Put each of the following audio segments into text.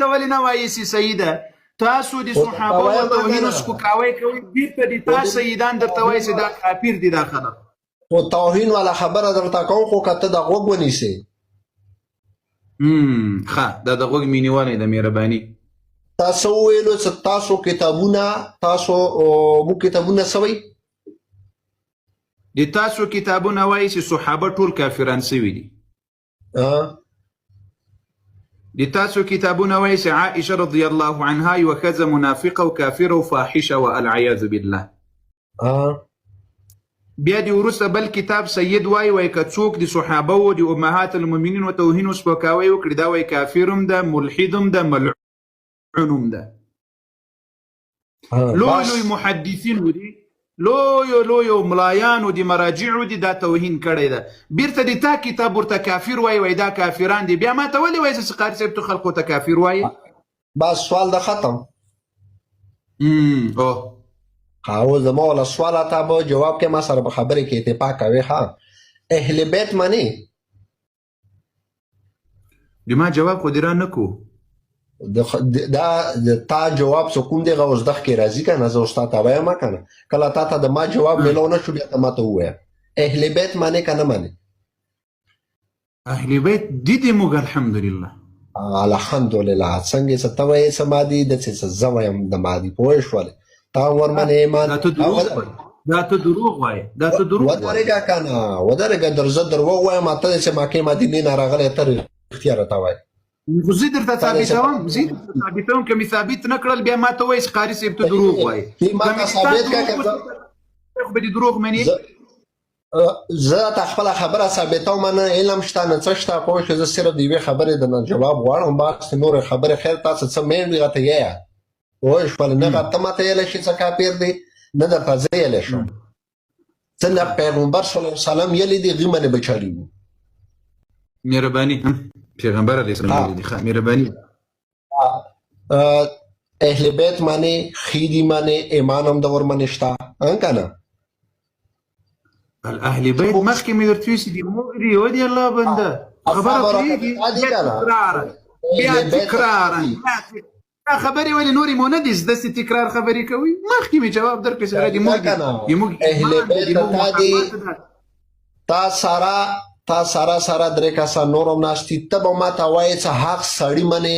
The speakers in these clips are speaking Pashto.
ورته ولې نه وایي چې سیده تاسو د صحابه او توهین سپکاوی کوئ بیرته د تا سیدان درته وایي چې دا کافر دي دا خلک خو توهین والا خبره درته کوم خو که ته د غوږ ونیسې ښه دا د غوږ مې نیولی د مهرباني تاسو وویلو چې تاسو کتابونه موږ کتابونه څه وایي د تاسو کتابونه وایي چې صحابه ټول کافران سوي دي د تاسو کتابونه وایي چې عائشه رضی الله عنها یوه ښځه منافقه او کافره او فاحشه وه العیاذ بالله بیا د وروسته بل کتاب سید وایي که څوک د صحابه و د امهات المؤمنین و توهین و سپکاوی وکړي دا وایي کافر هم ده ملحد هم ده ملعون هم ده لوی لوی محدثین و دي لوی ملایان و دي مراجعو دي دا توهین کړی ده بیرته د تا کتاب ورته کافر وایي دا کافران دي بیا ما ته ولې وایي چې قاري صاحب تو خلکو ته کافر وایي بس سوال ده ختم او زما ولا سوال تا به جواب کې ما سره به خبرې کې اتفاق کوي ها اهل بیت منی د ما جواب خو دې را نه کو دا تا جواب څه کوم دی غوښ دغه کې راځي کنه زه استاد ته وایم کنه کله تا ته د ما جواب ملو نه شو بیا ته ما ته وایه اهل بیت منی کنه منی اهل بیت دي موږ الحمدلله الحمدلله څنګه څه ته وایې څه ما دي د څه زه وایم د ما دي پوه شولې تا ورمنه ایمان دا ته دروغ وایي ودرېږه کنه ودرېږه درزه دروغ وایم ته چې مکې مدینې نه راغلی ته اختیار راته وایي خو زه درته ثابتوم که مې ثابت نه کړل بیا ما ته وایي چې قاري صاحب ته دروغ وایي ما ته ثابت کړه خو به دې دروغ مني زه ته خپله خبره ثابتوم نه علم شته نه څه شته پوه شو زه صرف د یوې خبرې د جواب غواړم بس نورې خبرې خیر تاسو څه میندې راته یایه پوه شول نه راته ماته یلی شي څه کافر دی نه درته زه یلی شم څنګه پیغمبر صلی الله علیه وسلم یلی دی هغې منې بچالي وو مهرباني پیغمبر علیه السلام یلی دی مهرباني اهل بیت منې خیدي منې ایمان هم د ورمنې شته که نه اهل بیت مخکې مې درته ویل چې د مغري و دي الله بنده خبره پرېږدي بیا تکرارا دا خبرې ولې نورې مو نه دي داسې تکرار خبرې کوي مخکې مې جواب درکړې سره د موږ اهل بیت تا دي تا سره درې کسان نور هم ناست دي ته به ما ته وایې چې حق سړي منې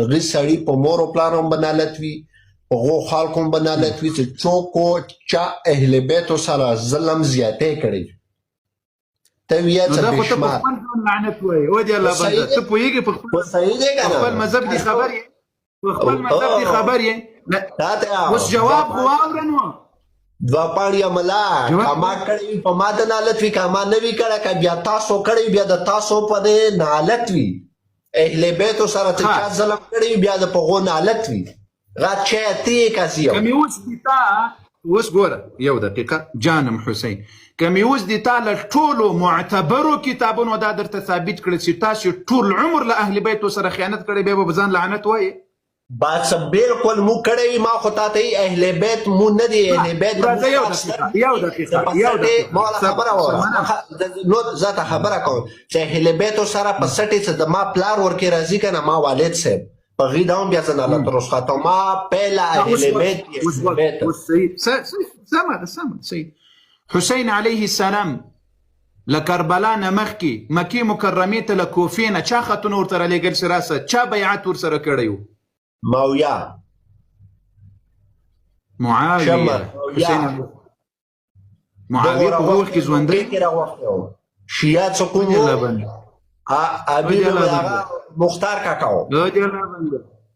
هغې سړي په مور و پلار هم به نالت وي په هغو خلکو هم به نالت وي چې څوک چا اهل بیتو سره ظلم زیاتی کړی ته ویه څه بېشمار لعنت وایي و دې الله بنده ته پوهېږې په خپل مذهب دي خبر یې خپل مذهب دي خبر یې اوس جواب خو واوره نو دوه پاڼې ملا که ما کړی وي په ما د نالت وي که ما نه وي کړی که بیا تاسو کړی بیا د تاسو په دې نالت وي اهل بیتو سره چې چا ظلم کړی وي بیا د په هغو نالت وي غچې کسي که مې اوس د تا اوس ګوره یو دقیقه جانم حسین که مې اوس د تا له ټولو معتبرو کتابونو دا درته ثابت کړی چې تاسو ټول عمر له اهل بیتو سره خیانت کړی بیا به ځان لعنت وایي بس بالکل مو کړی وي ما خو تا ته اهل بیت مو نه دی اهل بیت یو دقیقه ما خبره وه زه ته خبره کوم چې اهل بیتو سره په سټې چې د ما پلار ورکې راځي که نه ما والد صاحب په غي دا هم بیا زه نالت رخصتوم ما پیله اهل بیت سمه صحیح حسین علیه السلام له کربلا نه مخکې مکې مکرمې ته له کوفې نه چا خطونه ورته رالیږل چې راسه چا بیعت ورسره کړی و معاویه معاویه په وخت کې ژوندی شیعه څه کوم مختار کاکاو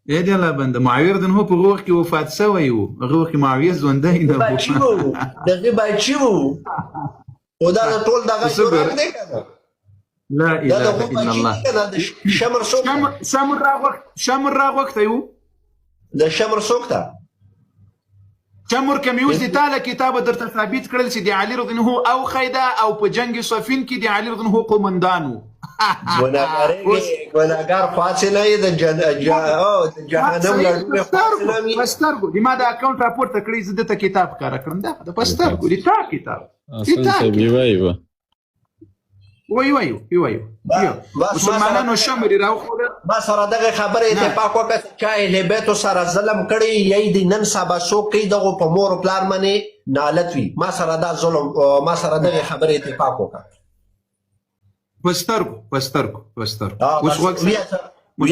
دې الله بنده معاویه رضی الله په وخت کې وفات شوی و هغه وخت کې معاویه ژوندی نه و دغه بچی و او دا ټول دغه جوړ دی کنه لا اله الا الله شمر راغوښتی و د شمر څوک ته شمر که مې اوس د تا له کتابه درته ثابت کړل چې د علي رضی الله او خیده او په جنګ صفین کې د علي رضی الله قومندان و ګناهګار فاصله یې د جهنم لړلو په سترګو د ما د اکاونټ راپورته کړی زه دته کتاب ښکاره کړم دا په سترګو د تا کتاب وایو مسلمانانو شمر یې راوښوده. ما سره دغه خبره اتفاق وکړه چې چا اهل بیتو سره ظلم کړی یی د نن سبا څوک کوي دغه په مور و پلار باندې نالت وي. ما سره دا ظلم ما سره دغه خبره اتفاق وکړه په سترګو اوس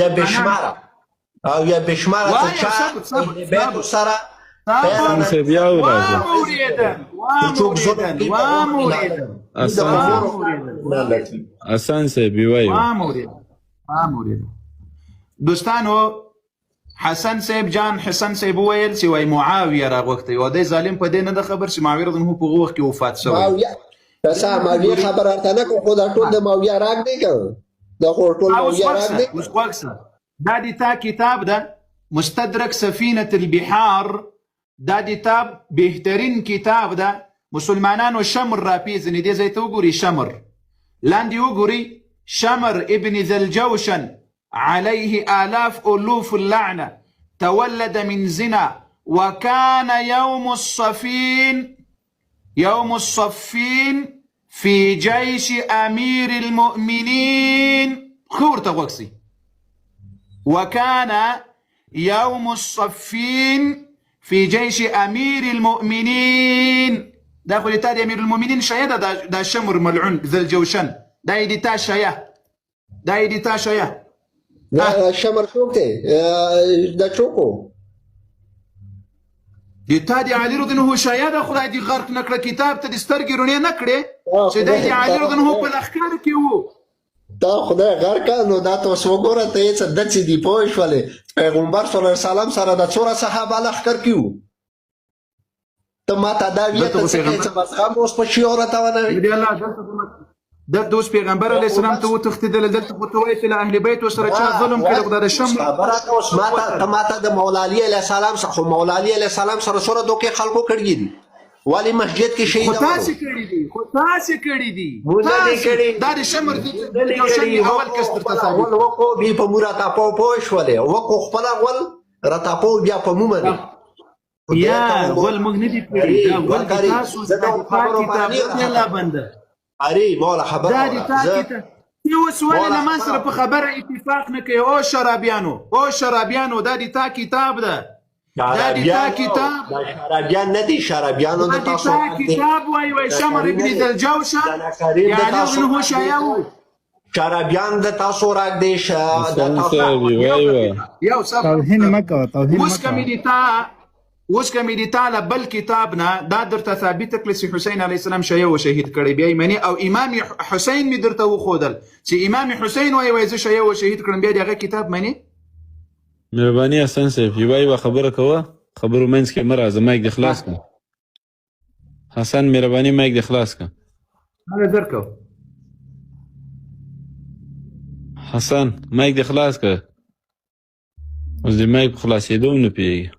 یا بشماره او یا بشماره چې چا اهل بیتو سره حسن صاحب وایو دوستانو حسن صاحب جان حسن صاحب ویل چې وای معاویه راغوښتی او دی ظالم په دې نه د خبر چې معاویه رضی الله عنه په هغه وخت کې وفات شوی. معاویه خبر ورته نه کوم خو دا ټول د معاویه راګ دی که دا خو ټول معاویه راګ دی. دا د تا کتاب ده مستدرک سفینة البحار. دا د تا بهترین کتاب ده. مسلمانانو شمر را پیژني دې ځای ته وګوري شمر لاندې وګوري شمر ابن ذي الجوشن عليه آلاف ألوف اللعنة تولد من زنا وكان يوم الصفين في جيش أمير المؤمنين. خورت وقسي وكان يوم الصفين في جيش أمير المؤمنين. داخل تادي أمير المؤمنين شيء دا شمر ملعون ذا الجوشن دا يدي تا شيء دا شمر شوک دی دا چوکو دی تا دی علي رضی الله شیه دا خدای دی غرق نکړه کتاب ته د سترګې رڼې نه کړې چې دی علي رضی الله په لښکر کې وو. دا خدای غرق نو دا تاسو وګوره ته یې څه دڅې دی پوه شولې پیغمبر صلی الله علیه وسلم سره د څوره صحابه لښکر کې وو. ته ماته دا ویې ته څه کوې چې بس خام اوس په شي اورته ونه دلته اوس پیغمبر علیه السلام ته وتښتېدل دلته خو ته وایې چې له اهل بیتو سره چا ظلم کړی خو دا د شمر خبره ته اوس ته ماته د مولا علی علیه السلام څخه مولا علی علیه السلام سره څوره دوکې خلکو کړي دي ولې مسجد کې شهید خو تاسې کړي دي دا د شمر دی اول کس درته ثابت وکړو بیا په مو راټاپو پوه شولې وکړو خپله غول راټاپو بیا په مو منې یا غول موږ نه دي کړي دا غول تاسو د کتاب دی الله بنده اری مولا خبر دا دي تا کتاب یو سوال له من سره په خبره اتفاق نه کوي او شرابیانو دا دي تا کتاب ده دا دي تا کتاب شرابیان نه دي شرابیانو د تاسو کتاب وای شمر ابن ذي الجوشن يعني انه شياو شرابیان د تاسو راګ دی د تاسو یو صف توهین مکه توهین مکه اوس کوم دي تعالی بل کتاب نه دا درته ثابت کړل چې حسین علیه السلام شیعه شهید کړی بیا یې او امام حسین می درته وښودل چې امام حسین وایي زه شیعه شهید کړم بیا دغه کتاب منی. مهرباني حسن صاحب یوه خبره کوه خبرو منځ کې مه راځه مایک دې خلاص کړه. حسن مهرباني مایک دې خلاص کړه. هغه درکو حسن مایک دې خلاص کړه. اوس دې مایک خلاصېدو نه پوهېږي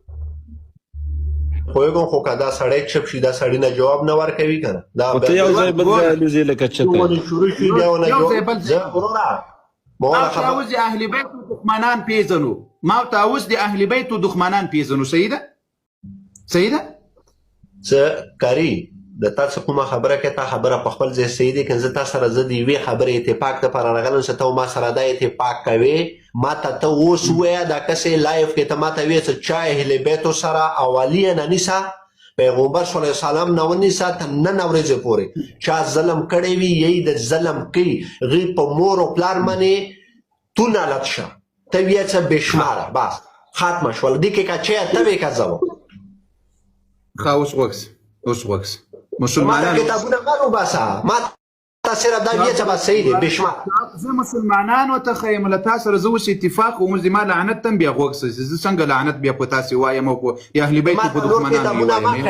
پوهېږم خو که دا سړی چپ شي دا سړي نه جواب نه ورکوي که نه دا ته یو ځای بل ځای الوځې لکه چته شروع شي بیا ونه ما ته اوس د اهل بیتو دښمنان پیژنو ما ته اوس د اهل بیتو دښمنان پیژنو صحیح ده څه کاري د تا څه کومه خبره کې تا خبره په خپل ځای صحیح دی که زه تا سره زه د یوې خبرې اتفاق دپاره راغلم چې ته ما سره دا اتفاق کوې ما ته اوس ووایه دا کسې لایف کې ته ما ته ویې چې چا اهل بیتو سره اولیه نه نیسه پیغمبر صلی الله علیه وسلم نه ونیسه تر نن ورځې پورې چا ظلم کړی وي یی د ظلم کوي هغې په مور او پلار باندې تو نالت شه ته ویې څه بېشماره بس ختمه شول دې کې که چی ته وې که زه وم ښه اوس وکس مسلمانانو کتابونه مه وباسه ما ته صرف دا ویې څه بس صحیح دی بېشماره زه مسلمانانو ته ښیم له تا سره زه اوس اتفاق وموږ زما لعنت ته هم بیا غوږ سه زه څنګه لعنت بیا په تاسې وایم او په اهل بیتو په دښمنانو یې وایم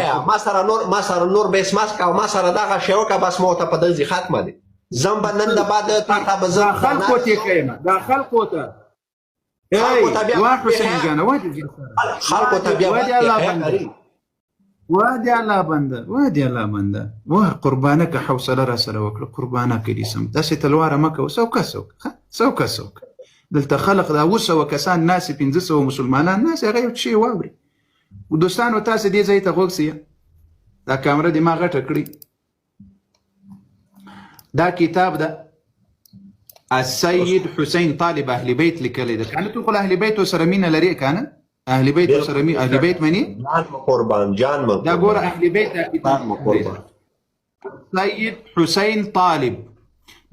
ما سره نور بېسماس که او ما سره دغه شی وکړه بس ما ورته په دلځې ختمه دی زم به نن د بعد تا ته به زه خلکو ته یې کویم دا خلکو ته وا حسین جانه خلکو ته بیا وادي الله بنده واه قربانك حوصله را سره وکړه قربانك دې سم داسې تلواره مه کوه سوکه دلته خلق دا 200 کسان ناس 1500 مسلمانان ناس هغه یو شی واوري دوستانو تاسو دې ځای ته غوږ سئ دا کامره دې ما غټه کړې دا کتاب ده السيد حسين طالب اهل بيت لیکلی ده. کنه تو خو اهل بیت سره مینه لري کنه؟ اهل بیت سره مینه، اهل بیت منی؟ جان قربان جان دا ګوره اهل بیت دا کتاب قربان. سيد حسين طالب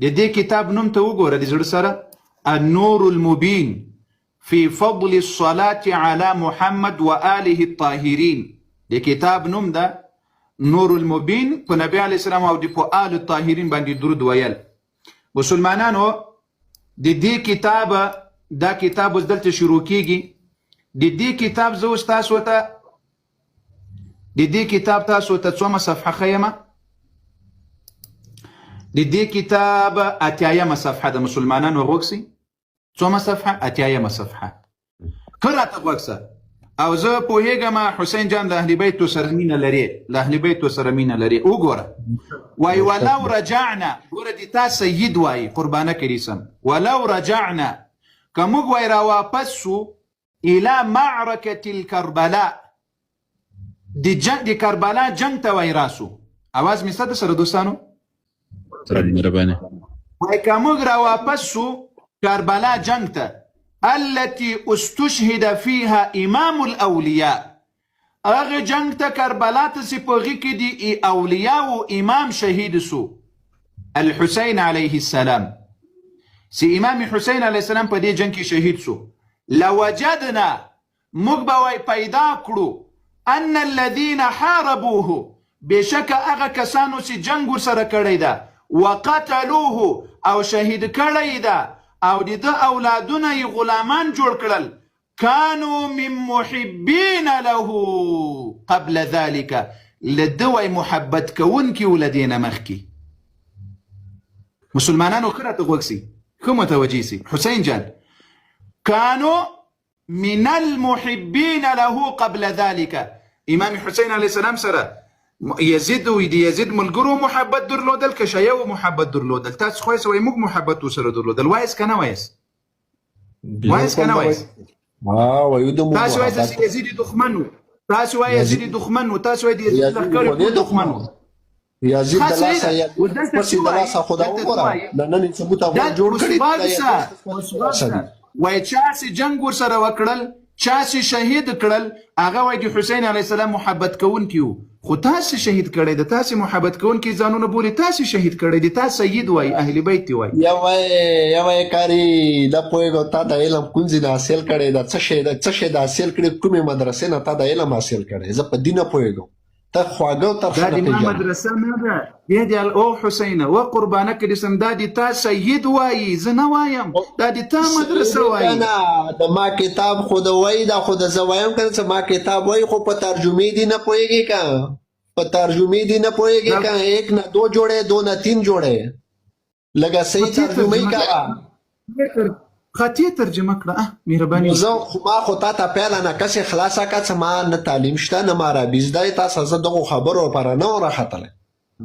د دې کتاب نوم ته وګوره د زړه سره، النور المبين في فضل الصلاة على محمد وآله الطاهرين. د کتاب نوم ده نور المبين، په نبی علیه السلام او د په آل الطاهرین باندې درود ویل. مسلمانانو د دې کتاب، دا کتاب اوس دلته شروع کیږي. د دې کتاب زه اوس تاسو ته د دې کتاب تاسو ته څومره صفحه ښیمه؟ د دې کتاب اتیایمه صفحه د مسلمانانو غوږ څومره صفحه؟ اتیایمه صفحه. که راته غوږ سه او زه پوهېږم حسین جان د اهل بیتو سره مینه لري، له اهل بیتو سره مینه لري. وګوره وایي ولو رجعنا، ګوره د تا سید وایي قربانه کړي سم، ولو رجعنا که موږ وایي راواپس سو الى معرکة الکربلاء، د کربلا جنګ ته وایي راسو. اواز مې سته سره دوستانو؟ مهرباني. وایي که موږ راواپس سو کربلا جنگ ته التي استشهد فيها امام الاولياء، اغه جنگ ته کربلا ته چې په هغې کې د اولیاء او امام شهید سو الحسین علیه السلام، چې امام حسین علیه السلام په دې جنگ کې شهید سو. لوجدنا موږ به وایي پیدا کړو ان الذين حاربوه، بشک هغه کسانو چې جنگ ورسره کړی ده، وقتلوه او شهید کړی ده، او د ده اولادونه یې غلامان جوړ کړل، كانوا من محبین له قبل ذلك، له ده وایي محبت کوونکي و له دې نه مخکې. مسلمانانو ښه راته غوږ سي، ښه متوجه سي. حسین جان كانوا من المحبین له قبل ذلك، امام حسین علیه السلام سره یزید و د یزید ملګرو محبت درلودل، که شیعو محبت درلودل. تاسو خو یې وایي موږ محبت ورسره درلودل. وایس که نه وایس؟ وایس که نه وایس؟ تاسو وایي چې یزید دښمن و، تاسو وایي یزید دښمن و، تاسو وایي د یزید لښکر ټول دښمن و. یزید د لاسه خدا وګوره نن یې ثبوت افغان جوړ کړي. وایي چا چې جنګ ورسره وکړل، چا چې شهید کړل، هغه وایي د حسین علیه السلام محبت کوونکي و. خو تاسو شهید کړی د، تاسو محبت کوونکي ځانونه بولي، تاسو شهید کړی د، تاسو سید وایي، اهل بیت وایي. یوه کاري دا پوهېږو تا د علم کوم ځای نه حاصل کړی ده، څه شی د حاصل کړی، کومې مدرسې نه تا د علم حاصل کړی؟ زه په دې نه پوهېږم. ته خواږه او ترخه نه پېژنې. دا د ما مدرسه نه ده، بیا د او حسینه و قربانه کړي سم، دا د تا سید وایي، زه نه وایم، دا د تا مدرسه وایي. د ما کتاب خو د وایي، دا خو د زه وایم که نه، ما کتاب وایي خو په ترجمې دې نه پوهېږي که، په ترجمې دې نه پوهېږي که. ایک نه دو جوړې، دو نه تین جوړې، لږه صحیح ترجمه یې کوه، خطي ترجمه کړه. مهرباني. زه ما خو تا ته پیاله نه کسې خلاصه کړه، څه ما نه تعلیم شته نه ما عربي زده، تاسو زه دغو خبرو لپاره نه وم راختلی.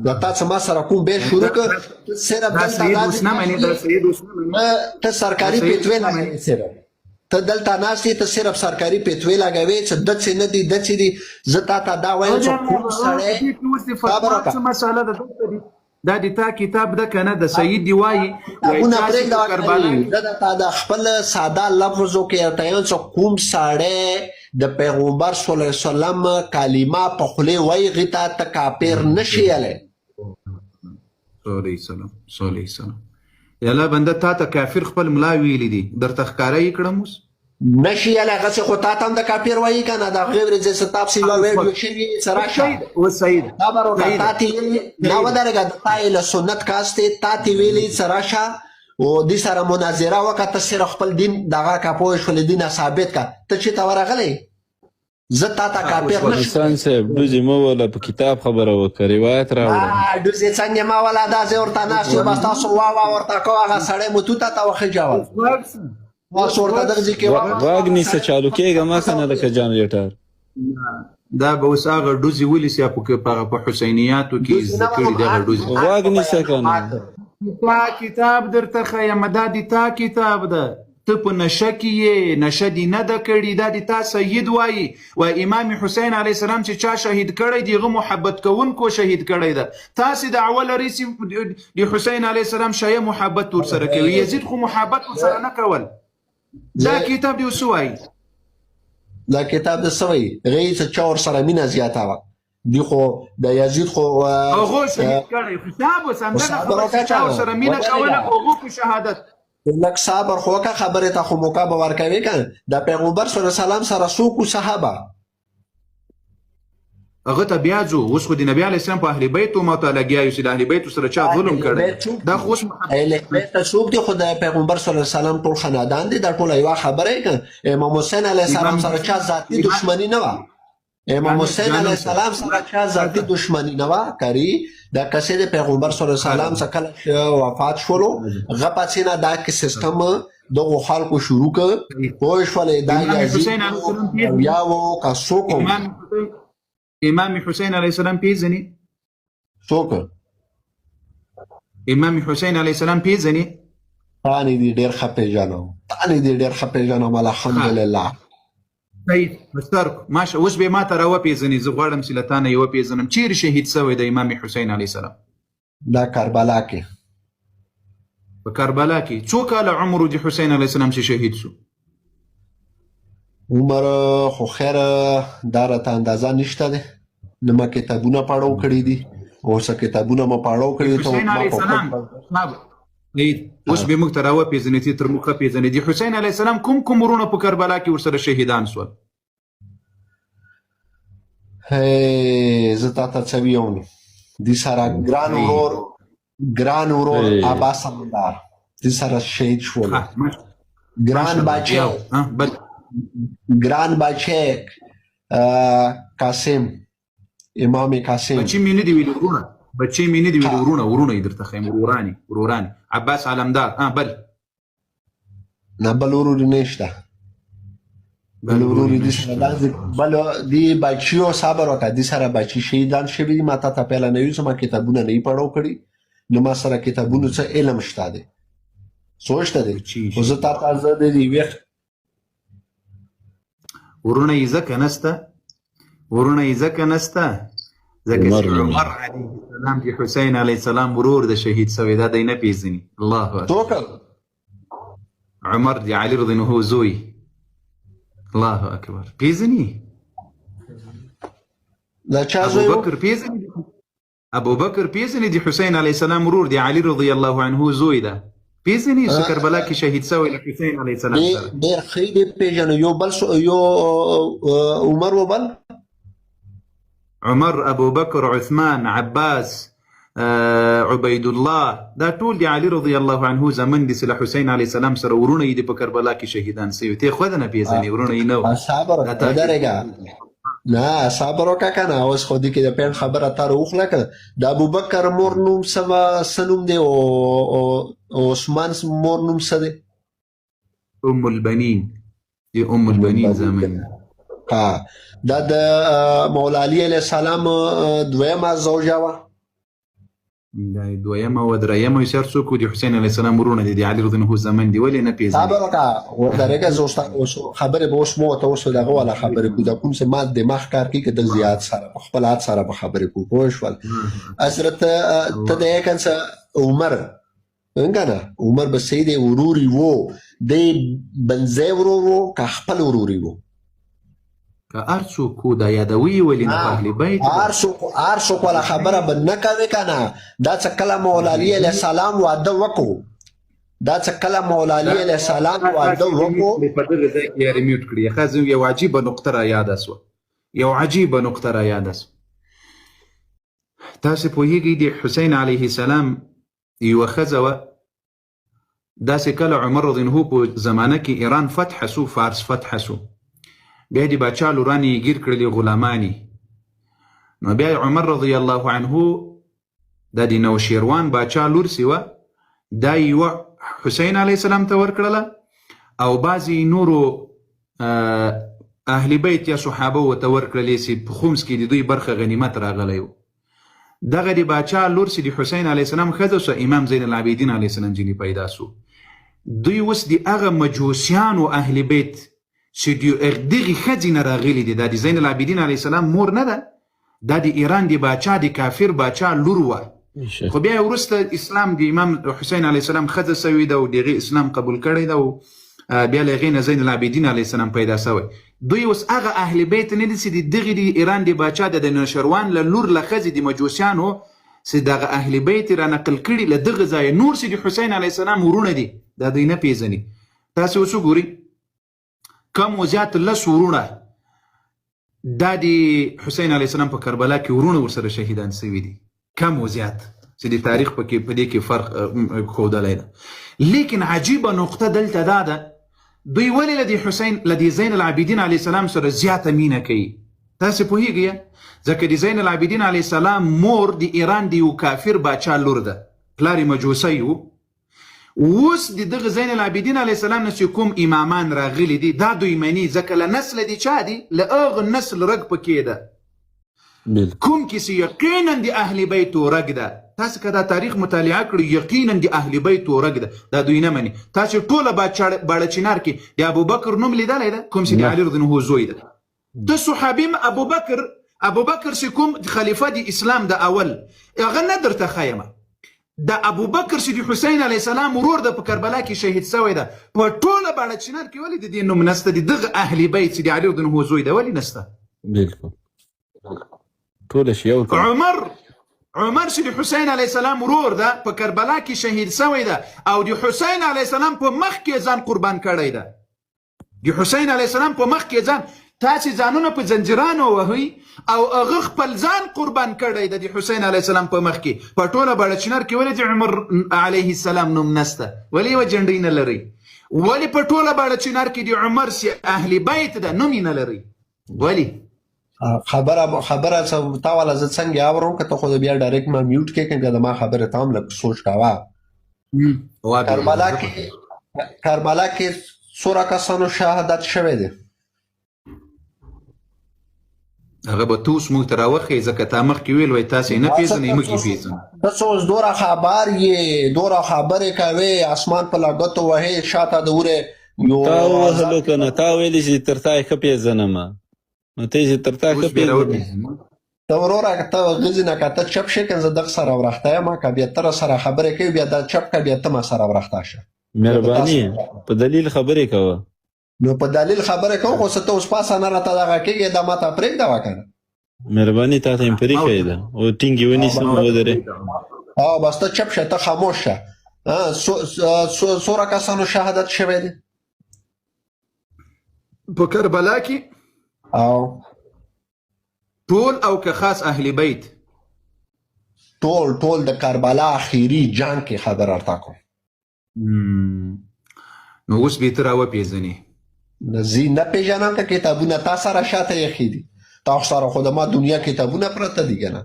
د تا څه ما سره کوم بیل شروع کړ، صرف ته سرکاري پیتوې لګوې، صرف ته دلته ناست یې، ته صرف سرکاري پیتوې لګوې چې ده څه نه دي، ده څه دي. زه تا ته دا وایم چې کوم سړی خبره کړه، دا د تا کتاب ده که نه، د سید دی وایي د خپل ساده لفظو کې ورته یم چې کوم سړی د پیغمبر صلی الله علیه وسلم کلمه په خولې وایي، هغې ته ته کافر نه شي یلی. صلی الله علیه وسلم یاله بنده تا ته کافر خپل ملا ویلی دي، درته ښکاره یې کړم اوس نشي یلی. هغسې خو تا ته هم د کافر وایي که نه، د هغې ورځې څه تا پسې یوه ویډیو شوي څه راشه دا به روټه تا تې ویلي نه ودرېږه، د تا یې له سنت کاستې تا تې ویلي څه راشه او دې سره مناظره وکړه، ته صرف خپل دین دغه کا پوه شولې دین ثابت کړه. ته چېرته ورغلی؟ زه تا ته کافر نه شم. صاحب ډوزې مه وله، په کتاب خبره وکړه، روایت راوړه. ډوزې څنګه مه وله، دا زه ورته ناست یم، بس تاسو وا ورته کوه، هغه سړی مو توته ته وخېجول، تاسو ورته دغه ځای کې غوږ نیسه، چالو کېږه مه که نه لکه جانریټر. دا به اوس هغه ډوزې ولیسي په حسینیاتو کې زده کړي دغه ډوزې. غوږ نیسه که نه، تا کتاب درته ښیم، دا د تا کتاب ده، ته په نشه کې یې، نشه دې نه ده کړې، دا دې تا سید وایي. و امام حسین علیه السلام چې چا شهید کړی دی هغه محبت کوونکو شهید کړی ده. تاسې دعوه لرئ چې د حسین علیه السلام شایه محبت ورسره کوي، یزید خو محبت ورسره نه کول. دا کتاب دې اوس وایي، دا کتاب د څه وایي؟ هغې څه چا ورسره مینه زیاته وه. دی خو د یزید خو هغو شهید کړی، حساب اوس همدغه خبره چې چا ورسره مینه کوله هغو په شهادت. لږ صبر خو وکړه، خبرې ته خو موقع به ورکوې که نه. د پیغمبر صلی الله علیه وسلم سره څوک وو صحابه؟ هغه ته بیا ځو. اوس خو د نبي علیه السلام په اهل بیتو ما ته لګیا یو چې د اهل بیتو سره چا ظلم کړی. دا خو اوس اهل بیت څوک دي؟ خو د پیغمبر صلی الله علیه وسلم ټول خاندان دي. دا ټوله یوه خبره یې که امام حسین علیه السلام سره چا ذاتي دشمني نه وه. امام حسین علیه السلام سره چا ذاتي دشمني نه وه کاري. دا کسې د پیغمبر صلی الله علیه وسلم څخه کله چې وفات شولو هغه پسې نه دا کې سیستم دغو خلکو شروع کړ. پوه شولې دا یزید یا و که څوک امام حسین علیه السلام پیژني؟ څوک؟ امام حسین علیه السلام پیژني؟ تانې دې ډېر ښه پېژنم، تانې دې ډېر ښه پېژنم الحمدلله. صحیح مسترکو ماشه. اوس به ما ته راوپېژنې، زه غواړم چې له تا نه یې وپېژنم چیرې شهید شوی د امام حسین علیه السلام؟ دا کربلا کې. په کربلا کې. څو کاله عمر د حسین علیه السلام چې شهید شو؟ عمر خو خیر دا راته اندازه نشته دی، نه ما کتابونه پاړو کړي دي، اوس کتابونه ما پاړو کړي دي. حسین علیه السلام اوس به موږ ته راوپېژنې چې تر موږ ښه پېژنې د حسین علیه السلام کوم کوم وروڼه په کربلا کې ورسره شهیدان شول؟ زه تا ته څه ویم، دې سره ګران ورور عباس سمندار دې سره شهید شول. ګران باچه قاسم، امام قاسم. بچې مې نه دي ویلي وروڼه، بچې مې نه دي ویلي وروڼه یې درته ښیم، ورورانې. عباس علمدار بل نه، بل ورور نشته. بل ورور بل دې بچیو صبر وکړه، دې سره بچي شهیدان شوي دي. ما تا ته پهله نه ویل چې ما کتابونه نه یې پړو کړي، نو ما سره کتابونو څه علم شته دی، څه شته دی. خو زه تا ته زه د دې ورونه یې ځکه نسته، ځکه چې عمر علیه السلام د حسین علیه السلام ورور د شهید شوی، دا دی نه پېژني. الله اکبر. عمر د علي رضی الله عنه زوی. الله اکبر. پېژني؟ دا چا زوی و؟ ابوبکر پېژني د حسین علیه السلام ورور د علي رضی الله عنه زوی ده. پېژني چې کربلا کې شهید شوی له حسین علیه السلام سره. ډېر ښه دې پېژنو. یو بل یو عمر و بل عمر، ابوبکر، عثمان، عباس، عبید الله، دا ټول د علي رضی الله عنه زمن دي چې له حسین علیه السلام سره ورونه یې په کربلا کې شهیدان سوي. ته خو نه پېژنې ورونه یې نه وو. صبر ودرېږه، نه صبر وکړه که نه. اوس خو دې کې د پیل خبره تا راوخله که د ابوبکر مور نوم څه نوم دی او عثمان مور نوم څه دی؟ ام البنین. دی ام البنین زمن. دا د مولا علی علیه السلام دویمه زوجه وه. دا دویمه و درېیمه یې هر څوک و د حسین علیه السلام ورونه دي، د علي رضی الله عنه زمن دي. ولې نه پېژنې؟ صبر وکړه، ودرېږه. زه خبرې به اوس مو ورته اوس دغه والا خبرې کوو، دا کوم چې ما دماغ کار کوي که د زیات سره په خپل عاد سره به خبرې کوو. پوه شول؟ حضرت ته د یې که عمر که نه، عمر به صحیح دی ورور یې و، دی بنځی ورور و که خپل ورور یې و؟ که هر څوک و دا یادوي ولې نه په اهل بیت؟ هر څوک والا خبره به نه کوې که نه. دا څه کله مولا علی علیه السلام واده وکړو، دا څه کله مولا علی علیه السلام واده وکړو. په دغه ځای کې یې ریمیوټ کړي. ښه زه یو عجیبه نقطه را یاده سوه، تاسې پوهېږئ د حسین علیه السلام یوه ښځه وه، داسې کله عمر رضی الله عنه په زمانه کې ایران فتح سو، فارس فتح سو، بیا د باچا لورانې یې ګیر کړلې غلامانې. نو بیا عمر رضی الله عنه دا د نوشیروان باچا لور سي وه، دا یوه حسین علیه السلام ته ورکړله او بعضې نورو اهل بیت یا صحابه ورته ورکړلې چې په خمس کې د دوی برخه غنیمت راغلی و. دغه د باچا لور چې د حسین علیه السلام ښځه سوه، امام زین العابدین علیه السلام جنې پیدا سو. دوی اوس د هغه مجوسیانو اهل بیت چې دغې ښځې نه راغلي دي، دا د زین العابدین علیه السلام مور نه ده، دا د ایران د باچا د کافر باچا لور وه. خو بیا وروسته اسلام د امام حسین علیه السلام ښځه سوې ده او د هغې اسلام قبول کړی ده او بیا له هغې نه زین العابدین علیه السلام پیدا سوی. دوی اوس هغه اهل بیت نه دي چې د دغې د ایران د باچا د نوشروان له لور له ښځې د مجوسیانو چې دغه اهل بیت را نقل کړي له دغه ځایه نور چې د حسین علیه السلام ورونه دي دا دوی نه پیژني. تاسې اوس وګورئ کم و زیات 10 ورونه دا د حسین علیه السلام په کربلا کې ورونه ورسره شهیدان سوي دي، کم و زیات چې د تاریخ په دې کې فرق ښودلی ده. لیکن عجیبه نقطه دلته دا ده دوی ولې له د حسین له د زین العابدین علیه السلام سره زیاته مینه کوي؟ تاسې پوهیږئ ځکه د زین العابدین علیه السلام مور د ایران د یو کافر باچا لور ده، پلار یې مجوسی و. اوس د دغه زین العابدین علیه السلام نه چې کوم امامان راغلي دي دا دوی مني ځکه له نسله د چا دي؟ له هغه نسل رګ پکې ده کوم کې چې یقینا د اهل بیتو رګ ده. تاسې که دا تاریخ مطالعه کړئ یقینا د اهل بیتو رګ ده، دا دوی نه مني. تاسې ټوله باړه چنار کې د ابوبکر نوم لیدلی ده کوم چې د علي رضی الله عنه زوی ده. د صحابي ابوبکر چې کوم خلیفه د اسلام د اول هغه نه درته ښیمه، د ابوبکر چې د حسین علیه السلام ورور ده په کربلا کې شهید سوی ده، په ټوله باړه چنار کې ولې د دې نوم نسته؟ د دغه اهل بیت چې د علي رضی الله عنه زوی ده ولې نسته؟ بالکل ټوله شی یو. عمر چې د حسین علیه السلام ورور ده په کربلا کې شهید سوی ده او د حسین علیه السلام په مخ کې ځان قربان کړی ده. د حسین علیه السلام په مخ کې ځان تاسې ځانونه په زنجیرانو وهئ او هغه خپل ځان قربان کړی ده د حسین علیه السلام په مخ کې. په ټوله باړه چنار کې ولې د عمر علیه السلام نوم نسته؟ ولې یوه جنډۍ نه لرئ؟ ولې په ټوله باړه چنار کې د عمر چې اهل بیت ده نوم یې نه لرئ؟ ولې؟ خبره تا والا زه څنګه اورم که ته خو بیا ډایرکټ ما میوټ کې که د ما خبره ته هم لږ سوچ کوه. کربلا کې څومره کسانو شهادت شوی دی؟ هغه به ته اوس موږ ته راوښیې ځکه تا مخکې ویل وایي تاسې نه پېژنئ موږ یې پیژنو. ته څه اوس دومره خبر یې دومره خبرې کوې اسمان په لګتو وهې شاته د ورې تا ووهلو که نه تا ویلې چې تر تا یې ښه پېژنمه نو ته یې چې تر تا ښه پېژنې ته وروره ته غځې نه که ته چپ شې که زه دغه سره ورخته یم که بیا ته راسره خبرې کوې بیا دا چپ که بیا ته ما سره ورخته شه. مهرباني په دلیل خبرې کوه. نو په دلیل خبره کوم خو څه ته اوس پاسه نه راته دغه کېږې دا ماته پرېږده وکنه. مهرباني تا ته یې پرې ښیي ده او ټینګ یې ونیسم ودرې. بس ته چپ شه ته خاموش شه. څومره کسانو شهادت شوی دی په کربلا کې؟ ټول او که خاص اهل بیت؟ ټول د کربلا اخیری جنگ کې خبر ارته کوم. نو اوس به ته راوپېژنې؟ زه نه پېژنم که کتابونه تا سره شاته ایښي دي. تا سره خو د ما دنیا کتابونه پرته دي که نه؟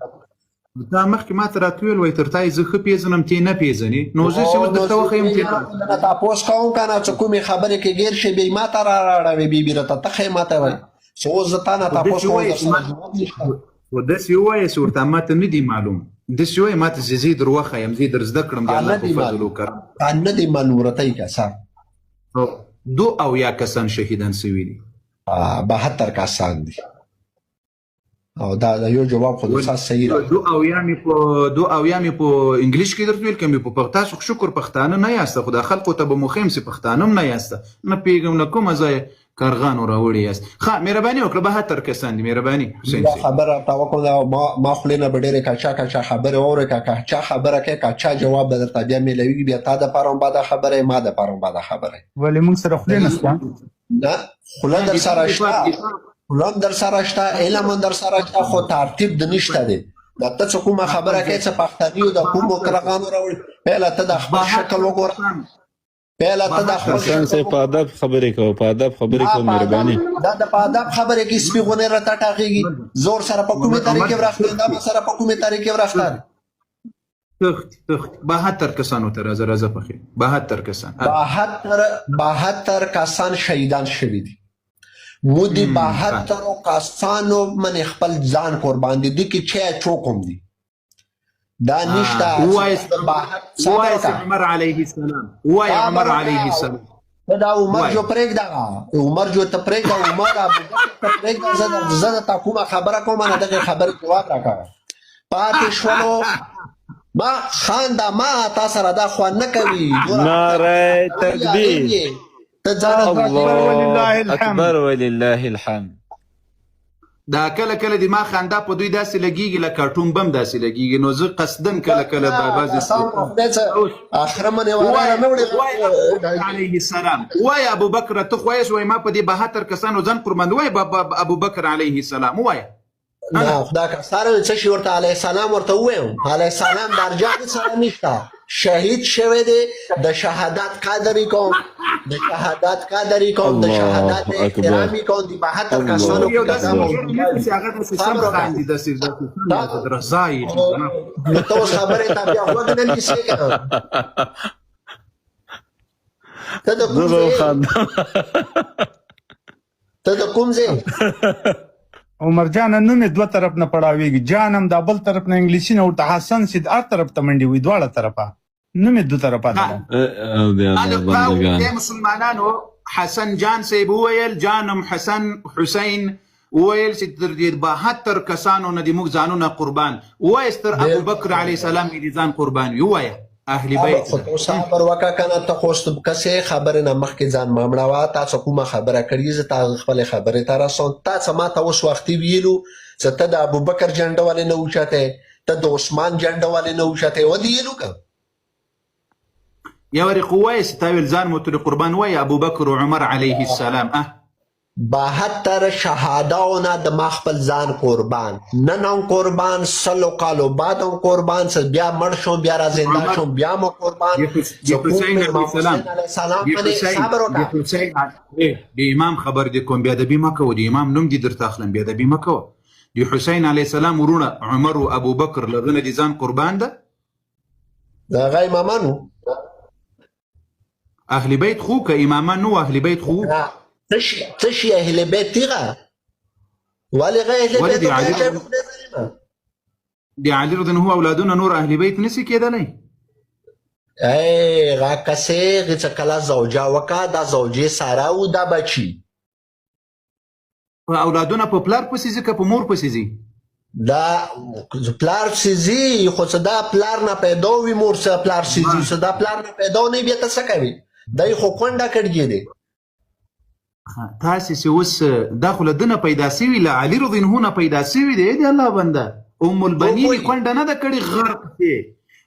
تا مخکې ما ته راته ویل وایي تر تا یې زه ښه پېژنم ته یې نه پېژنې. نو زه چې اوس درته وښیم چې تپوس کوم که نه څه کومې خبرې کې ګیر شي بیا یې ما ته راړوې بیا بېرته ته ښې ما ته وایي چې اوس زه تا نه تپوس کوم خو داسې ووایه چې ورته ماته نه دي معلوم، داسې ووایه ما ته چې زه یې در وښیم زه یې در زده کړم د الله په فضل وکرم. نه دي معلوم رتی کسان 72 کسان شهیدان سوي دي. 72 کسان دي او دا یو جواب خو د صحیح ده. 72 مې په انګلیش کې درته ویل که مې په تاسو شکر پښتانه نه یاسته خو دا خلکو ته به مو ښیم چې پښتانه هم نه یاسته نه پوهېږم له کومه ځایه کارغانو راوړي یاست. ښه مهرباني وکړه 72 کسان دي. مهرباني حسین صاحب خبره راته وکړه ما خولې نه به ډېرې کچا خبرې واورې که کچا خبره کوې کچا جواب به درته بیا میلوي بیا تا دپاره هم بده خبره ما دپاره هم بده خبره. ولې موږ سره خولې نشته؟ نه خوله در سره شته خوله هم در سره شته علم هم در سره شته خو ترتیب د نشته دی. دا ته چې کومه خبره کوې څه پښتني او د کومو کرغانو راوړي پهله ته د خپل شکل وګوره پهله ته د خپل حسن صاحب په ادب خبرې کوه په ادب خبرې کوه مهرباني. دا د په ادب خبرې کې سپي غونې راته ټاغېږي زور سره په کومې طریقې ورخته دا به سره په کومې طریقې ورخته 72 کسانو ته راځه پخې 72 کسان 72 کسان شهیدان شوي دي. مو دي 72 کسانو من خپل ځان قربان دي دي کې چا چوکم دي دا نشته وایس عمر علیه السلام وای عمر علیه السلام ته دا عمر جو پرېږده عمر جو ته پرېږده عمر ابوبکر ته پرېږده زه درته کومه خبره کوم نه دغې خبرې جواب راکړه پاتې شولو ما خانده ما تا سره دا خوند نه کوي نعره تکبیر ته ځان الله اکبر ولله الحمد دا کله کله د ما خندا په دوی داسې لګیږي لکه ټوم بم داسې لګیږي نو زه قصدن کله کله بعضې اخره منې واره نه وړې علیه السلام وای ابوبکر ته خو وایې وای ما په دې 72 کسانو ځان قربان وای ابوبکر علیه السلام وایه نه خدا که سره څه شي ورته علیه السلام ورته ووایم علیه السلام درجه هېڅ سره نشته شهید شوی دی د شهادت قدرې کوم د شهادت قدرې کوم د شهادت احترامي کوم د 72 کسانو یو داسې هغه داسې سم خاندي داسې رضایي ته اوس خبرې ته بیا غوږ نه نیسې که نه ته د کوم ځای عمر جان نوم یې دوه طرف نه پړاویږي جان هم دا بل طرف نه انګلیسي نه ورته حسن سید هر طرف ته منډي وي دواړه طرفه نوم یې دوه طرفه ده مسلمانانو حسن جان صاحب وویل جانم حسن حسین وویل چې تر دې 72 کسانو نه د موږ ځانونه قربان وایست تر ابوبکر علیه السلام دې ځان قربان وي ووایه اهل بیت صبر وکړه کنه ته خو کسې خبرې نه مخکې ځان مه مړوه تاسو کومه خبره کړې زه تا خپلې خبرې ته رسوم تاسو ما ته اوس وختي ویلو چې ته د ابوبکر جنډه ولې نه اوچتی ته د عثمان جنډه ولې نه اوچتی ولې ویلو که یو وارې خو وایې چې تا ویل ځان مو ترې قربان وایه ابوبکر و عمر علیه السلام 72 شهاداونه د ما خپل ځان قربان نن هم قربان سلو کالو بعد هم قربان بیا مړ شوم بیا را زنده شوم بیا مو قربان د امام خبر دې کوم بیا ادبي مه کوه د امام نوم دې درته اخلم بیا ادبي مه کوه د حسین علیه السلام ورونه عمر و ابوبکر له هغه نه دې ځان قربان ده د هغه امامانو اهل بیت خو که امامان نو اهل بیت خو تشي اهل بيت تيغا ولي غير اهل بيت دي علي رضي الله اولادنا نور اهل بيت نسي كده ليه اي غاكسي غيتكلا زوجا وكا دا زوجي سارا ودا بچي اولادنا په پلار پسې ځي که په مور پسې ځي دا پلار سيزي خو دا پلار نه پیدا وي مور سره پلار سيزي دا پلار نه پیدا نه بیا ته څه کوي دای خو کونډه کړی دی تاسې چې اوس دا خو له ده نه پیدا سوي له علي رضی الله نه پیدا سوي دی د الله بنده ام البنین کونډه نه ده کړې غرق دی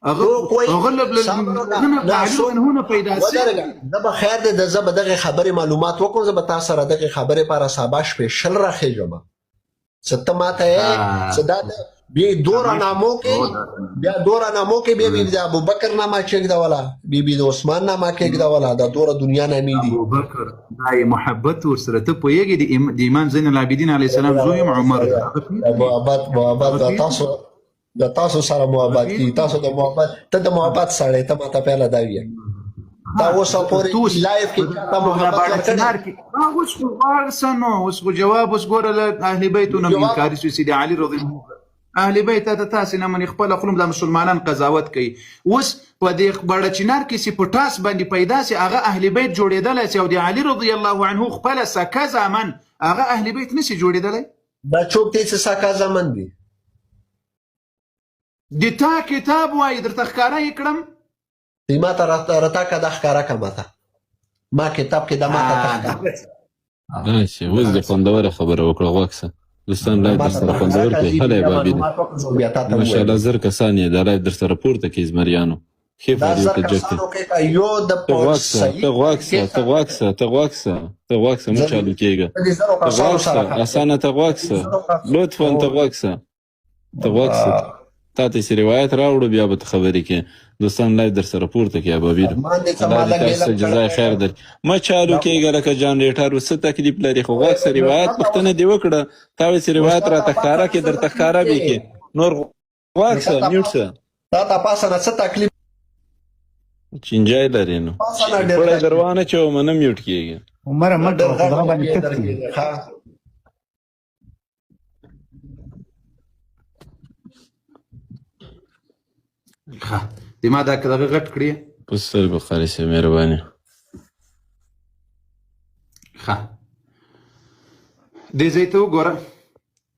هغه له علي رضی الله نه پیدا سوي زه به خیر دی زه به دغې خبرې معلومات وکړم زه به تا سره دغې خبرې لپاره سبا سپیشل راخېږم چې ته ما ته یې چې دا بیا دوره نامو کې بیا بیبي د ابوبکر نامه کېږدوله بیبي د عثمان نامه کېږدوله دا دوره دنیا نامې دي ابوبکر دا یې محبت ورسره ته پوهېږې د امام زین العابدین علیه السلام زوی یم عمر محبت د تاسو سره محبت کي تاسو د محبت ته د محبت سړی ته ما ته پهله دا ویه دا اوس پورې لایف کې تا محبت اوس خو جواب اوس ګوره له اهل بیتو نه انکاري سوي سیدي علي رضی الله اهل بیت ته تاسې نه منې خپله خلم د مسلمانان قضاوت کوي اوس په دې بړه چنار کې چې په ټاس باندې پیدا سي هغه اهل بیت جوړېدلی سي او د علي رضی الله عنه خپله سکه زامن هغه اهل بیت نسي جوړېدلی دا څوک دی چې سکه زامن دي د تا کتاب وایي درته ښکاره یې کړم دی ما ته راته که دا ښکاره که ما ته ما کتاب کې دا ما ته داسې اوس د خوندوره خبره وکړه غوږ دوستان لایف در سره خوندور کړئ هلی بابي دی ماشاءالله زر کسان یې دا لایف در سره پورته کړي زمریانو ښې فایدې ورته جوړ کړي ته غوږ شه مه چالو کېږه ته غوږ شه اسانه ته غوږ شه لطفا ته غوږ شه تا ته چې روایت راوړو بیا به ته خبرې کې دوستان لایف در سره پورته کړي بابي دی الله دې تاسو جزای خیر درکړي مه چالو کېږه لکه جانریټر څه تکلیف لري خو غوږ شه روایت پوښتنه دې وکړه تا وایي چې روایت راته ښکاره کړي درته ښکاره به کړي نور غوږ شه میوټ شه تا ته پاسه نه څه تکلیف چینجای لري نو پړی در وانه چومه نه میوټ کېږي عمره مه کوه خو دغه باندې کټ کړي ښه د ما دا دغه غټ کړي په سترګو قاري صاحب مهرباني. ښه دې ځای ته وګوره.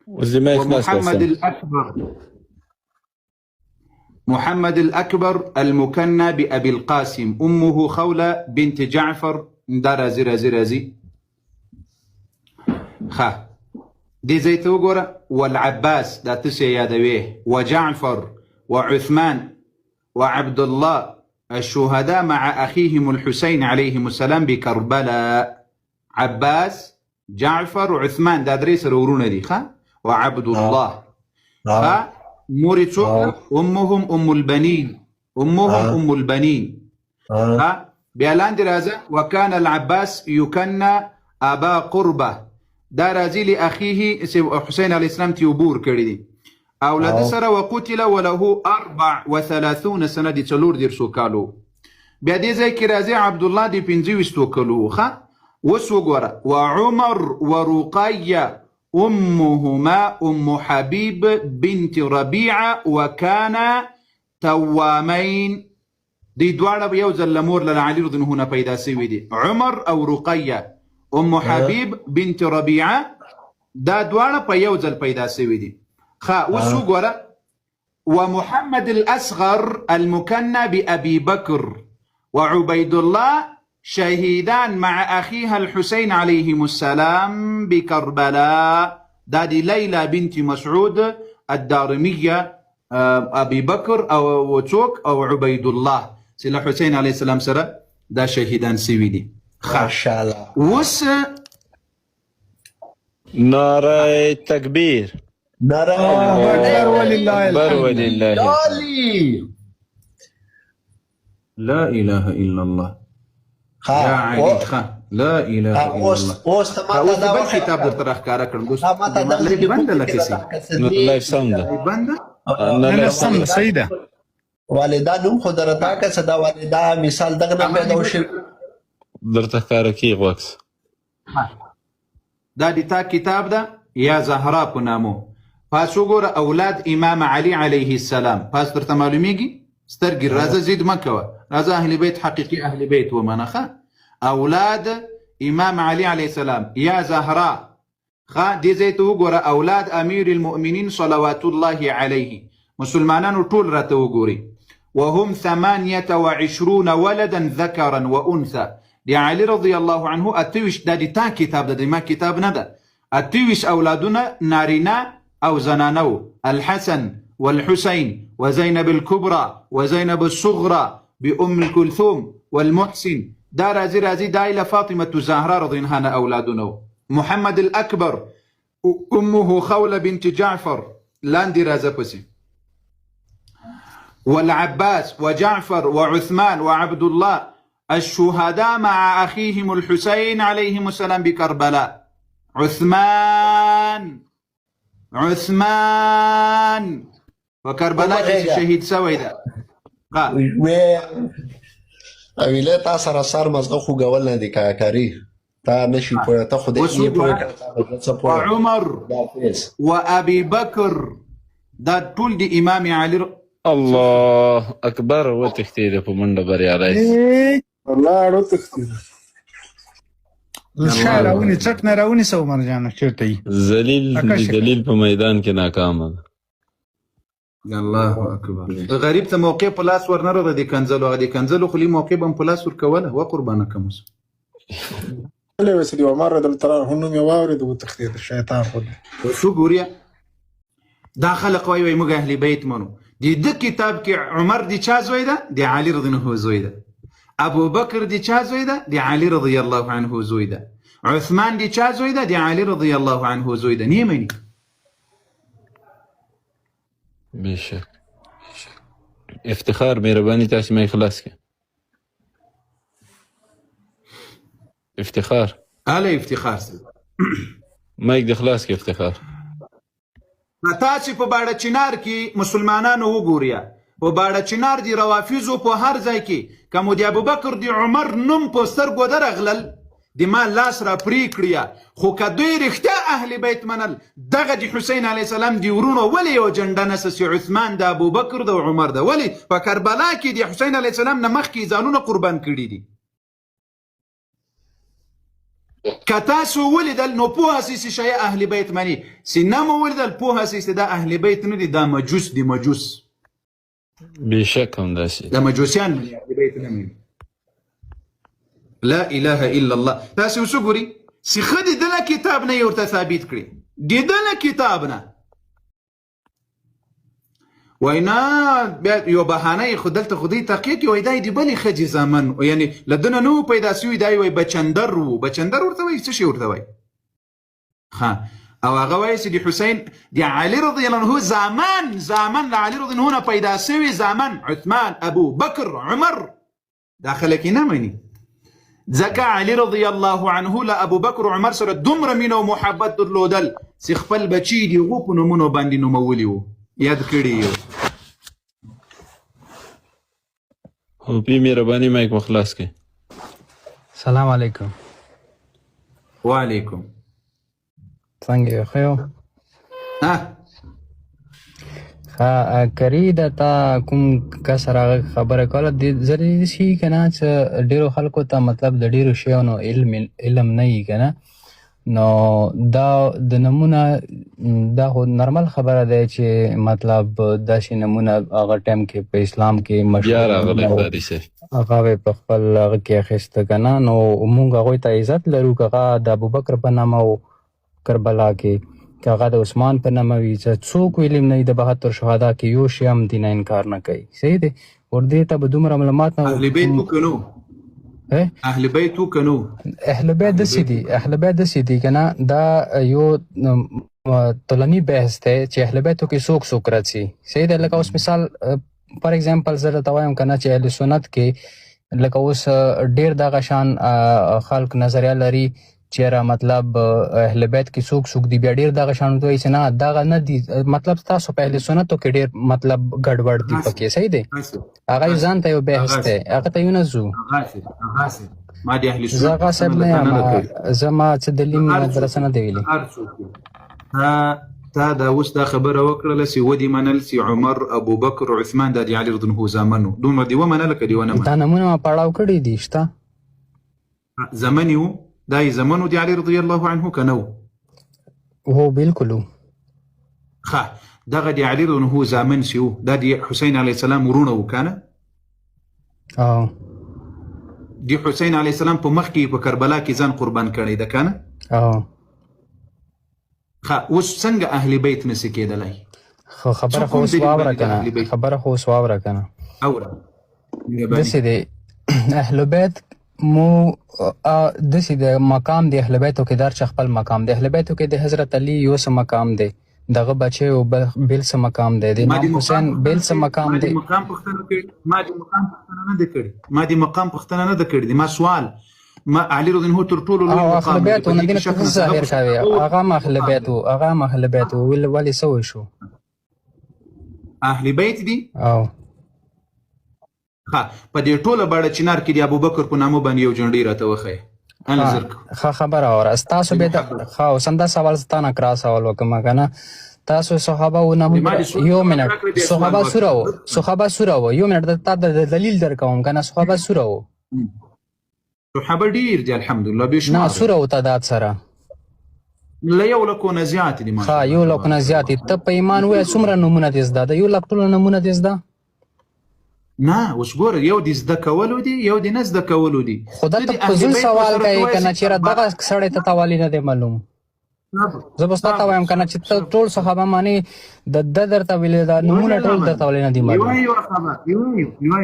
اوس دې ما اخلاص ومحمد الأكبر محمد الأكبر المكنى بأبي القاسم أمه خولة بنت جعفر دا رازي رازي رازي خا دي زي توقورة والعباس دا تسي يادويه وجعفر وعثمان وعبد الله الشهداء مع أخيهم الحسين عليهم السلام بكربلاء. عباس جعفر وعثمان دا دريس رورون دي خا وعبد الله خا موري أمهم أم البنين أم البنين ها بيالان درازة. وكان العباس يكنى أبا قربة دا رازي لأخيه حسين عليه السلام تيوبور كردي أولاد سرى وقتل وله 34 سنة دي تلور دير سوكالو. بيادي زي كرازي عبد الله دي بنزي وستوكالو خا وسوغورا. وعمر ورقية أمهما أم حبيب بنت ربيعة وكان توامين. دي دوارة بيوزل لمور للعلي رضي هنا بيدا سوي دي عمر أو رقية أم حبيب بنت ربيعة دا دوارة بيوزل بيدا سوي دي خا وسوغورا. ومحمد الأصغر المكنى بأبي بكر وعبيد الله شهيدان مع أخيها الحسين عليهم السلام بكربلاء. دادي ليلى بنت مسعود الدارمية أبي بكر أو وتوك أو عبيد الله سيلا حسين عليه السلام سرى دا شهيدان سويدي. ما شاء الله. وس ناري تكبير. ناري أكبر ولله الحمد. ولله لا إله إلا الله يا علي خا لا إله إلا الله. اوس تماته دا وخت کتاب در طرح کارا کړم دوست لري بنده لکه سي لايف ساوند بنده نه سم صحیح ده. والدا نوم خو درته که صدا والدا مثال دغه نه پیدا وشي درته کار کی غوکس دا دي تا کتاب ده یا زهرا په نامو. پاس وګوره اولاد امام علي عليه السلام. پاس درته معلومیږي سترګې راځه زید مکوه راځه اهل بیت حقیقي اهل بیت ومنخه اولاد امام علي عليه السلام يا زهراء خا دي زيت وګوره اولاد امير المؤمنين صلوات الله عليه مسلمانانو ټول راته وګوري. وهم 28 ولدا ذكرا وانثى. دي علي رضي الله عنه اتوش دا دي تا كتاب دا دي ما كتاب ندا اتوش اولادنا نارينا او زنانو الحسن والحسين وزينب الكبرى وزينب الصغرى بأم الكلثوم والمحسن دا رازي رازي دا إلى فاطمة الزهراء رضي عنها أولادنا. محمد الأكبر أمه خولة بنت جعفر لاندي رازا بسي. والعباس وجعفر وعثمان وعبد الله الشهداء مع أخيهم الحسين عليهم السلام بكربلاء. عثمان وكربلاء شهيد سويدا. اویله تا سره سر مزغه خو ګول نه دي کاری تا نشي پوهه ته خو دې وعمر وابي بكر دا ټول دي امام علي. الله اکبر وتختید په منډه بریالي الله رو تختید شاعر راونی څټ نه راونی سو مرجان چیرته ذلیل په میدان کې ناکام ده. الله اکبر. غریب ته موقع په لاس ورنه راغی د کنزلو د کنزلو خلی موقع بم په لاس ورکوله و قربانه کوم له وسلی عمر دل تر هنو می واورید و تختید شیطان خود شو ګوریا دا خلق وای موږ اهل بیت منو. د کتاب کې عمر دی چا زوی ده د علي رضی الله عنه زوی ده. ابو بکر دی چا زوی ده د علي رضی الله عنه زوی ده. عثمان دی چا زوی ده د علي رضی الله عنه زوی ده. نیمنی بشک افتخار مهرباني تاسو مې خلاص کې افتخار اله افتخار ما یک خلاص کې افتخار تاسو په باړه چنار کې مسلمانانو وګوریا په باړه چنار دی روافضو په هر ځای کې کوم دی ابو بکر دی عمر نوم په سترګو درغلل د ما لاس را پرې کړیا خو که دوی رښتیا اهل بیت منل دغه د حسین علیه السلام د ورونو ولې یو جنډه نسسي عثمان د ابوبکر د عمر ده ولې په کربلا کې د حسین علیه السلام نه مخکې ځانونه قربان کړي دي که تاسو ولیدل نو پوهه سئ چې شی اهل بیت مني چې نه مو ولیدل پوهه سئ چې دا اهل بیت نه دي دا مجوس دي مجوس بېشک همداسې دا مجوسیان مني اهل بیت نه مني لا اله الا الله تاسو اوس وګورئ چې ښه د دله کتاب نه یې ورته ثابت کړي د دله کتاب نه وایي نه بیا یو بهانه یې خو دلته خو دوی تحقیق کوي وایي دا یې د بلې ښځې زامن یعنې له ده نه نه و پیدا سوي دا یې وایي بچندر و بچندر ورته وایي څه شی ورته وایي ښه او هغه وایي چې د حسین د علي رضی الله عنه زامن له علي رضی الله عنه پیدا سوي زامن عثمان ابو بکر عمر دا خلک یې نه مني ځکه علي رضی الله عنه له ابو بکر و عمر سره دومره مینه او محبت درلودل چې خپل بچي د هغو په نومونو باندې نومولي وو یاد کړي یو هوپي مهرباني مایک مخلاص کړئ سلام علیکم وعلیکم څنګه یو ښه یو کری د تا کوم کس راغی خبره کوله زه دې شي که نه چې ډېرو خلکو ته مطلب د ډېرو شیانو علم نه وي که نه نو دا د نمونه دا خو نارمل خبره دی چې مطلب داسې نمونه هغه ټایم کې په اسلام کې بیا راغلی قاري صاحب هغه به په خپل هغه کې اخیسته که نه نو موږ هغوی ته عزت لرو که هغه د ابوبکر په نامه و کربلا کې که هغه د عثمان په نامه وي چې څوک علم نه وي د 72 شهدا کې یو شی هم دینه انکار نه کوي صحیح دی وردې ته به دومره معلومات نه اهل بیت وکنو اهل بیت وکنو اهل بیت داسې دي اهل بیت داسې دي که نه دا یو طولني بحث دی چې اهل بیتو کې څوک څوک راځي صحیح دی لکه اوس مثال فار ایگزامپل زه درته وایم که نه چې اهل سنت کې لکه اوس ډېر دغه شان خلک نظریه لري چیرې مطلب اهل بیت کې څوک څوک دي بیا ډېر دغه شان ورته وایي چې نه دغه نه دي مطلب تاسو په اهل سنتو کې ډېر مطلب ګډوډ دي پکې صحیح دی هغه یې ځان ته یو بحث دی هغه ته یو نه ځو زه هغه صاحب نه یم زه ما څه دلیل مدرسه نه دی ویلي تا دا اوس دا خبره وکړله چې ودې منل چې عمر ابوبکر عثمان دا د علي رضی الله زامن وو دومره دې ومنله که دې ونه منله دا نمونه ما پړاو کړي دي شته زمن یې و دا یې زمن و د علي رضی الله عنه که نه و هو بالکل و ښه دغه د علي رضی الله زامن چې و دا د حسین علیه السلام ورونه و که نه د حسین علیه السلام په مخ کې په کربلا کې ځان قربان کړی ده که نه اوس څنګه اهل بیت نسي کېدلی خبره خو اوس واوره که نه خبره خو اوس واوره که نه اوره داسې دی اهل بیت مو داسې د مقام د اهل بیتو کې در چې خپل مقام د اهل بیتو کې د حضرت علي یو څه مقام دی دغه بچی او بل څه مقام دی د امام حسین بل څه مقام دی ما د مقام پوښتنه نه ده کړې ما سوال ما علي رضی الله تر ټولو لوی مقام اهل بیت نه دینه څه ظاهر کوي هغه اهل بیت هغه اهل بیت ولې سوي شو اهل بیت دي په دې ټوله باړه چنار کې د ابوبکر په نامه باندې یو جنډۍ راته وښیه انا زرک خبره اوره تاسو به خو سنده سوال ستانه کرا سوال وکم کنه تاسو صحابه و نه یو منټ صحابه سوره و یو منټ ته د دلیل درکوم کنه صحابه سوره و صحابه ډیر دي الحمدلله به نه سوره و تعداد سره لا یو لکونه زیات دي ها یو لکونه زیات ته په ایمان وای څومره نمونه دي زده یو لک ټول نمونه دي زده نه اوس ګوره یو د زده کولو دي یو د نه زده کولو دي خدا ته په ځل سوال کوي کنه چې دغه سړی ته توالی نه دی معلوم زه به تاسو ته وایم کنه چې ټول صحابه معنی د درته ویل دا نمونه ټول درته ولې نه دی معلوم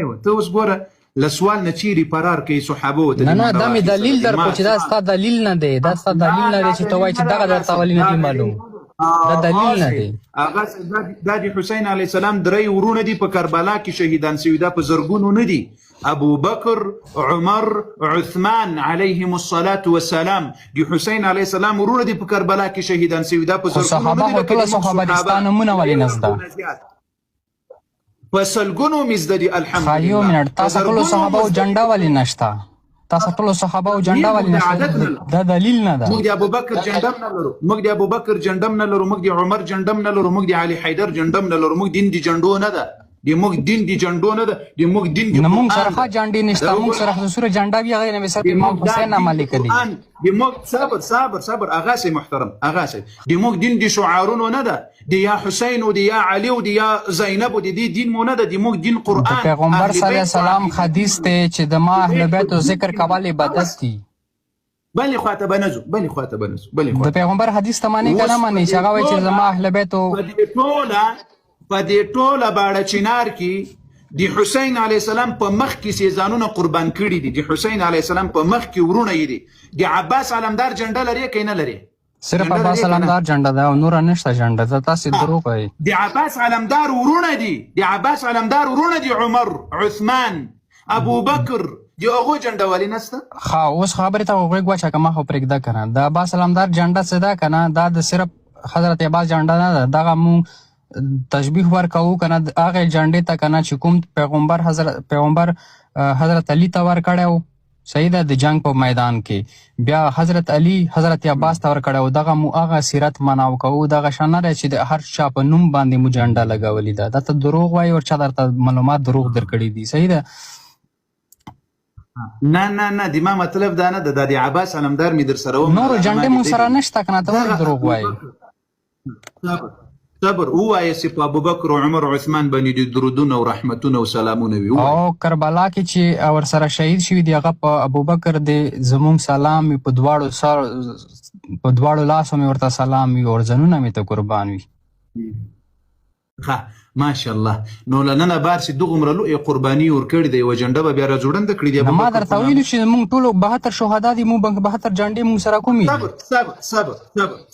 یو ته اوس ګوره لسوال نه چیرې فرار کوي صحابه نه نه دا مې دلیل درکو چې دا ستا دلیل نه دی دا ستا دلیل نه دی چې ته وایي چې دغه درته ولې نه دی معلوم دا دلیل نه دی دا د حسین علیه السلام درې ورونه دي په کربلا کې شهیدان شوي دا په زرګونو نه دي ابو بکر عمر عثمان علیهم الصلاة والسلام د حسین علیه السلام ورونه دي په کربلا کې شهیدان شوي دا په زرګونو نه دي ټول صحابه دي ستا نمونه ولې نه زده په سلګونو مې زده دي الحمدلله یو منټ تاسو ټول صحابه جنډه ولې نشته تاسو ټول صحابه او جنډا والی نشته دا دلیل نه ده. موږ د ابوبکر جنډم نه لرو، موږ د ابوبکر جنډم نه لرو، موږ د عمر جنډم نه لرو، موږ د علي حیدر جنډم نه لرو. موږ دین دی جنډو نه ده، د موږ دین دی جنډو نه ده، د موږ دین دی نه موږ سره ښه جنډې نشته، موږ سره سوره جنډا بیا غیر نبی صاحب امام حسین نامه لیکلي د موږ صبر اغا سي محترم اغا سي د موږ دین دی شعارونه نه ده، د یا حسین او د یا علي او د یا زینب او د دې دین مو نه ده، د موږ دین قرآن. پیغمبر صلی الله علیه وسلم حدیث ته چې د ما اهل بیت ذکر کول عبادت دي. بلې خواته بنزو د پیغمبر حدیث ته معنی کنه معنی چې هغه وایي چې زما اهل بیت په دې ټوله باړه چنار کې د حسین علیه السلام په مخ کې سیزانونه قربان کړي دي. د حسین علیه السلام په مخ کې ورونه یې دي. د عباس علمدار جنډه لري که نه لري؟ صرف عباس علمدار جنډه ده او نور نشته جنډه ده. تاسو دروغ وایي. د عباس علمدار ورونه دي، د عباس علمدار ورونه دي، عمر، عثمان، ابو بکر، د هغو جنډه ولې نشته؟ ښه اوس خبرې ته غوږ واچوه که ما خو پرېږده که نه. د عباس علمدار جنډه څه ده که نه، دا د صرف حضرت عباس جنډه نه ده. دغه مونږ تشبیه ورکوو که نه هغې جنډې ته که نه چې کوم پیغمبر حضرت علي ته ورکړی و، صحیح ده، د جنگ په میدان کې بیا حضرت علي حضرت عباس ته ورکړی و. دغه مو هغه سیرت مناو کوو. دغه شان نه دی چې د هر چا په نوم باندې مو جنډه لګولې ده. دا ته دروغ وایي او چا درته معلومات دروغ درکړي دي، صحیح ده. نه د ما مطلب دا نه ده، دا د عباس علمدار مې در سره نورو جنډې مو سره نشته که نه، ته ولې دروغ وایي؟ صبر ووایه چې په ابوبکر او عمر او عثمان باندې د درودونه او رحمتونه او سلامونه وي. او کربلا کې چې ورسره شهید شوي دي هغه په ابوبکر دی زموږ سلام وي، په دواړو لاسو مې ورته سلام وي، اورځنونه مې ته قربان وي. ښه ماشاءالله. نو لننه بار چې دغومره لوی قرباني ورکړې دی، یوه جنډه به بیا راجوړنده کړي دي. ما درته ویلو چې موږ ټولو 72 شهدا دي، موږ 72 جنډې موږ سره کومې دي.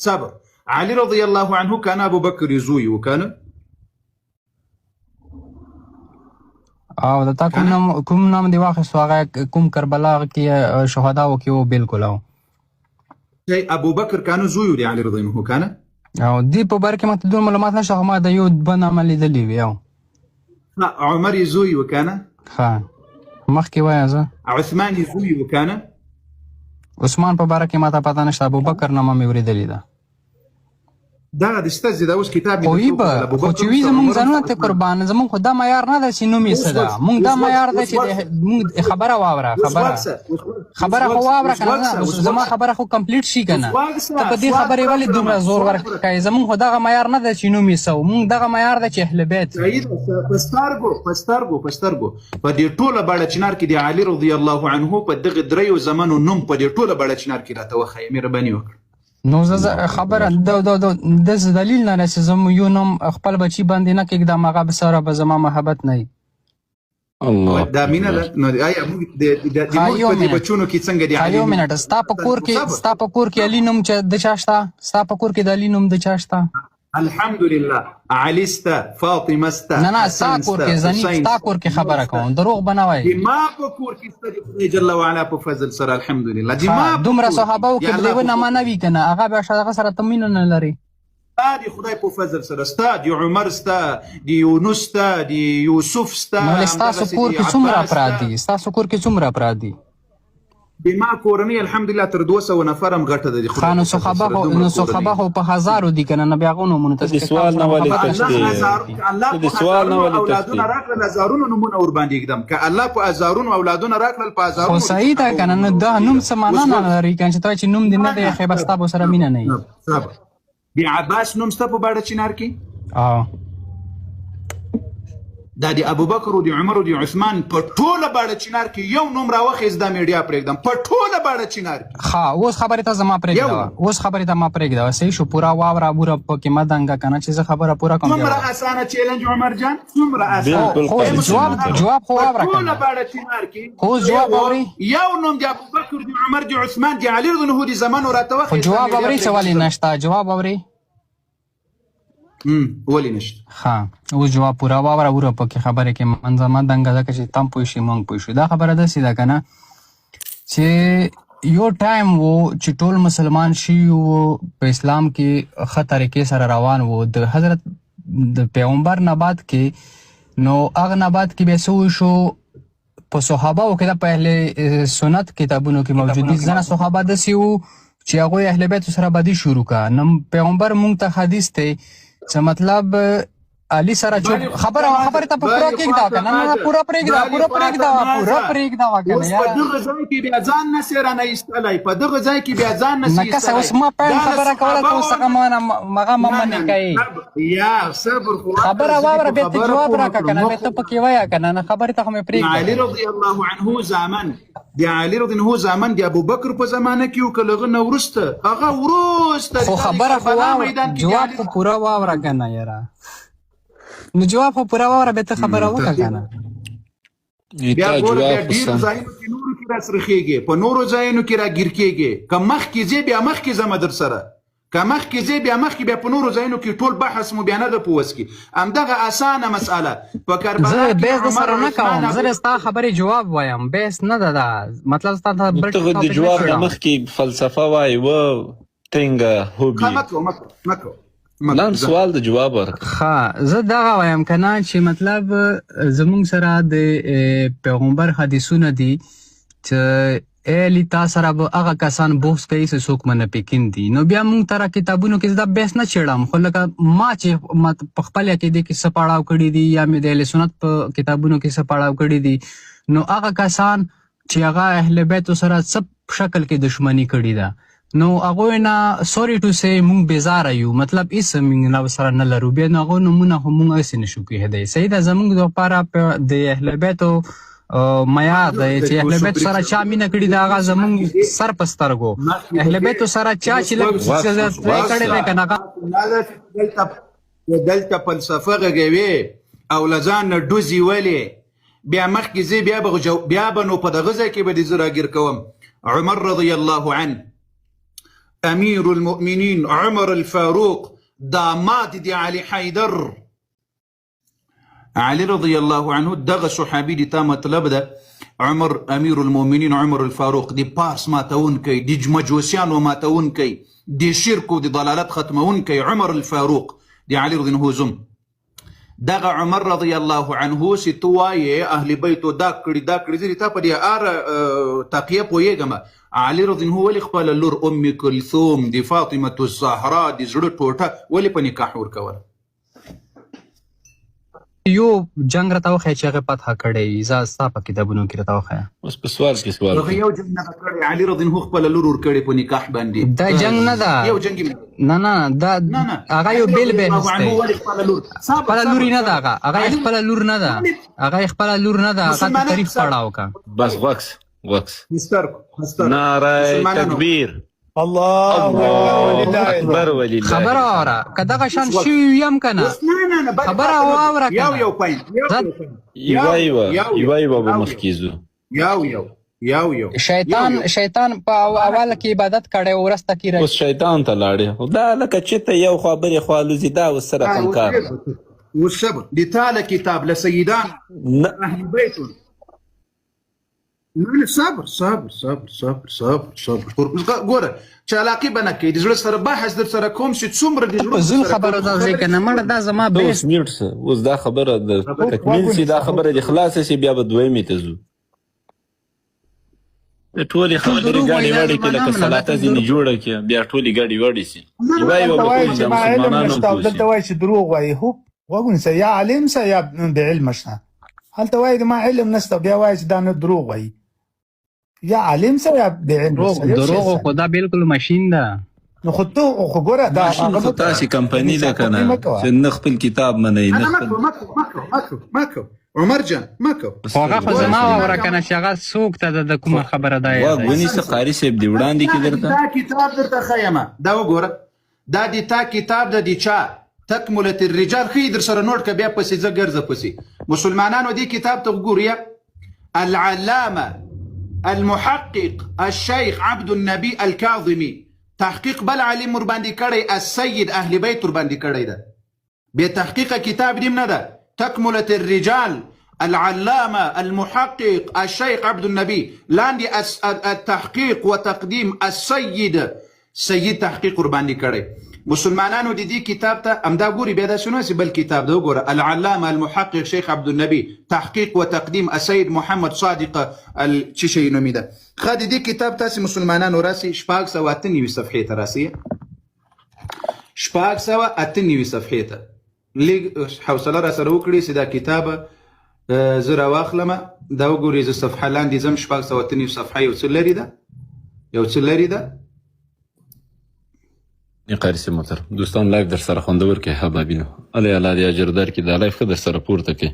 صبر علي رضي الله عنه كان أبو بكر زوي وكان دا کوم نام دی واخیستو هغه کوم کربلا کې شهدا و کې و بالکل او ابو بکر كان زوی دی علي رضي الله عنه كان او دی په بار کې ماته دوه معلومات نشته، خو ما د یو دوه نامه لیدلي وي. او عمر زوی وكان ښه مخکې وایه زه عثمان زوی وكان عثمان په باره کې ماته پته نشته، ابو بکر نامه مې اورېدلې ده. دا د ستاسو دا اوس کتاب خو چې وي زمونږ ځانونه ته قربان، زمونږ خو دا معیار نه ده چې نوم یې څه ده. مونږ دا معیار ده چې مونږ خبره واوره، خبره خو واوره که نه، زما خبره خو کمپلیټ شي که نه. ته په دې خبرې ولې دومره زور ورکوې؟ زمونږ خو دغه معیار نه ده چې نوم یې څه و، مونږ دغه معیار ده چې اهل بیت. په سترګو په دې ټوله باړه چنار کې د علي رضي الله عنه په دغه دریو زمانو نوم په دې ټوله باړه چنار کې راته وښایه، مهرباني وکړه. نو زه خبره داسې دلیل نه دی چې زه یو نوم خپل بچي باندې نه کږدم، هغه به سره به زما محبت نه وي. الله دا مینه ده. نو آیا موږ د موږ په دې بچونو کې څنګه دی علي؟ یو منټ، ستا په کور کې علي نوم د چا شته؟ ستا په کور کې د علي نوم د چا شته؟ الحمدلله علي ستا، فاطمه ستا، نه ستا کور کې زنی ستا کور کې خبره کوم، دروغ به نه وایي. ما په کور کې ستا د خدای جل وعلا په فضل سره الحمدلله دومره صحابه و کې د یوه نامه نه وي که نه، هغه بیا هغه سره ته مینه نه لري. ستا د خدای په فضل سره، ستا د عمر ستا، د یونس ستا، د یوسف ستا. نو ستاسو کور کې څومره افراد دي؟ ستاسو کور کې څومره افراد دي؟ بما کورنۍ الحمدلله تر 200 نفر هم غټه ده. خو نو صحابه خو په هزارو دي که نه، نبي هغو نومونه ته سوال نه ولې تشته؟ الله په اولادونه راکړل، هزارونو نومونه ورباندې ږدم. که الله په هزارونو اولادونه راکړل په هزارونو، خو صحیح ده که نه، دا نوم څه معنا نه لري که چې ته چې نوم دې نه دی ښې به ستا به سره مینه نه وي. د عباس نوم ستا په باړه چنار کې، دا د ابوبکر او د عمر او د عثمان په ټوله باړه چنار کې یو نوم راوخیست. دا میډیا پرېږدم په ټوله باړه چنار کې. ښه اوس خبرې ته زما پرېږده، صحیح شو، پوره واوره بوره پکې مه دنګه که نه چې زه خبره پوره کوم. څومره اسانه چیلنج عمر جان، څومره اسانه. جواب خو واوره که ټوله باړه چنار کې اوس جواب اورې. یو نوم د ابوبکر، د عمر، د عثمان، د علي رضی الله عنه د زمانو راته وخیست. خو جواب اورې څه ولې نشته؟ جواب اورې ولې نشته؟ ښه اوس جواب پوره واوره وره پکې خبرې کې منظمه دنګه ځکه چې تم پوه شي موږ پوه شو. دا خبره داسې ده که نه چې یو ټایم و چې ټول مسلمان شوي وو، په اسلام کې ښه طریقې سره روان وو. د حضرت د پیغمبر نه بعد کې نو هغه نه بعد کې بیا څه وشو، په صحابه او کې د په سنت کتابونو کې موجود دي ځنه صحابه داسې وو چې هغوی اهل بیت سره بدي شروع کړه. نو پیغمبر مونږ ته حدیث دی چې مطلب علي سره چوپ خبره ته په پوره کېږده کنه نه پوره پرېږده کنه اوس په دغه ځای کې بیا ځان نسي رانه ایستلی په دغه ځای کې بیا ځان نسي نه کسه اوس ما پایم خبره کوله ته اوس هغه مغه منې کوي یا صبر خبره واوره بیا ته جواب راکړه کنه بیا ته پکې وایه کنه نه خبرې ته خو مې پرېږده. علي رضی الله عنه زامن د علي رضی الله زامن د ابوبکر په زمانه کې و که له هغه نه وروسته هغه وروسته خو خبره خو واوره جواب خو پوره واوره کنه یاره نو جواب خو پوره واوره بیا ته خبره وکړه کنه. بیا ګوره بیا ډېرو ځایونو کې نورو کې راسرخېږي په نورو ځایونو کې راګیر کېږي که مخکې ځې بیا مخکې ځمه در سره که مخکې ځې بیا مخکې بیا په نورو ځایونو کې ټول بحث مو بیا نه ده په وس کې همدغه اسانه مسأله په کربلا زه بحث در سره نه کوم زه ستا خبرې جواب وایم بحث نه ده دا مطلب ستا ته بل ته د جواب نه مخکې فلسفه وایي و ټینګه هوبي مکو نن سوال د جواب ورکړه. ښه زه دغه وایم که نه چې مطلب زمونږ سره د پیغمبر حدیثونه دي چې علي تا سره به هغه کسان بحث کوي چې څوک منافقین دي نو بیا مونږ ته را کتابونو کې زه دا بحث نه چېړم خو لکه ما چې په خپل عقیدې کې څه پړاو کړي دي یا مې د اهل سنت په کتابونو کې څه پړاو کړي دي نو هغه کسان چې هغه اهل بیتو سره څه شکل کې دشمني کړې ده نو هغوی نه سوري ټو سی مونږ بیزاره یو مطلب هېڅ مونږ سره نه لرو بیا نو هغوی نومونه خو مونږ هسې نشو کېدی صحیح ده زمونږ دپاره د اهل بیتو معیار دی چې اهل بیتو سره چا مینه کړې ده هغه زمونږ سر په سترګو اهل بیتو سره چا چې لږ کړی دی که نه هغه دلته فلسفه غږوي او له ځان نه ډوزي ولې بیا مخکې ځې بیا به نو په دغه ځای کې به دې زه راګیر کوم عمر رضی الله عنه امیر المؤمنین عمر الفاروق داماد دی علي حیدر علي رضی الله عنه دغه صحابي دی تا مطلب ده عمر امیر المؤمنین عمر الفاروق دی پارس ماتون کوي دی مجوسیانو ماتون کوي دی شرک او دی ضلالت ختمون کوي عمر الفاروق دی علي رضی الله عنه دغه عمر رضی الله عنه چې تو وایې اهل بیتو دا کړي زه تا په دې ار تقیه پوهېږم علي رضی الله ولې خپله لور ام کلثوم د فاطمة الزهرا د زړه ټوټه ولې په نکاح ورکوله یو جنګ راته وښیه چې هغې فتحه کړی زه ستا په کتابونو کې راته وښیه اوس په سوال کې سوال هغه یو جنګ نه کړی علي رضی الله خپله لور ورکړې په نکاح باندې دا جنګ نه ده یو جنګ نه دا هغه یو بیل بحث دی خپله لور یې نه ده هغه خپله لور نه ده هغه خپله لور نه ده هغه ته تعریف پړاو که بس وکس نعره تکبیر الله اکبر ولله خبره واوره که دغه شان شوي یم که نه خبره واوره یو پوینټ یوه به مخکې ځو یو شیطان په اول کې عبادت کړی ورسته کې اوس شیطان ته لاړې خو دا لکه چېرته یو خوا بلې خوا الوزي دا اوس سره کوم کار والصبر لتاله كتاب لسيدان اهل بيت صبر ګوره چې علاقې به نه کوي د زړه سره بحث در سره کوم چې څومره د زړه زون خبره ده ځای که نه مړه دا زما اوس میوټ شه اوس دا خبره د تکمیل سي دا خبره د خلاصه سي بیا به دویمې ته ځو ټولې خبرې ګاډې واډې کې لکه سلاته ځینې جوړه کړي بیا ټولې ګاډې واډې سي دلته وایي چې دروغ وایي هو وګونسه یا عالم سه یا بعلم شته هلته وایي د ما علم نشته بیا وایي چې دا نه دروغ وایي یا عالم سه یا بعلم دروغ خو دا بالکل ماشین ده نو خو ته خو ګوره دا خو تاسې کمپني ده که نه چې نه خپل کتاب منئ نه خپل ماکو عمر جان ماکو خو هغه خو زما واوره که نه چې هغه څوک ته د کومه خبره ده ونیسه قاري صاحب دې وړاندې کړي درته دا کتاب درته ښیمه دا وګوره دا د تا کتاب د چا تکملة الرجال ښیي در سره نوټ که بیا پسې زه ګرځه پسې مسلمانانو دې کتاب ته وګورئ العلامه المحقق الشيخ عبد النبي الكاظمي تحقیق بل عالم ورباندې کړی السید اهل بیت ورباندې کړی ده بې تحقیقه کتاب دیم نه ده تکملة الرجال العلامة المحقق الشيخ عبد النبي لاندې التحقيق وتقديم السيد سيد تحقیق ورباندې کړی مسلمانانو د دې کتاب ته همدا ګوري بیا داسې نه بل کتاب ده وګوره العلامه المحقق شیخ عبدالنبي تحقیق و تقدیم السید محمد صادق څه شی نومې ده ښه د دې کتاب تاسې مسلمانانو راسي 698 صفحې ته راسي 698 صفحې ته لږ حوصله را سره وکړي چې دا کتاب زه راواخلمه دا وګورئ زه صفحه لاندې ځم 698 صفحه یو څه لرې ده قاری صاحب محترم دوستان لایف در سره خوندور کې حبابینو الله الله دې اجر درکړي دا لایف ښه در سره پورته کړي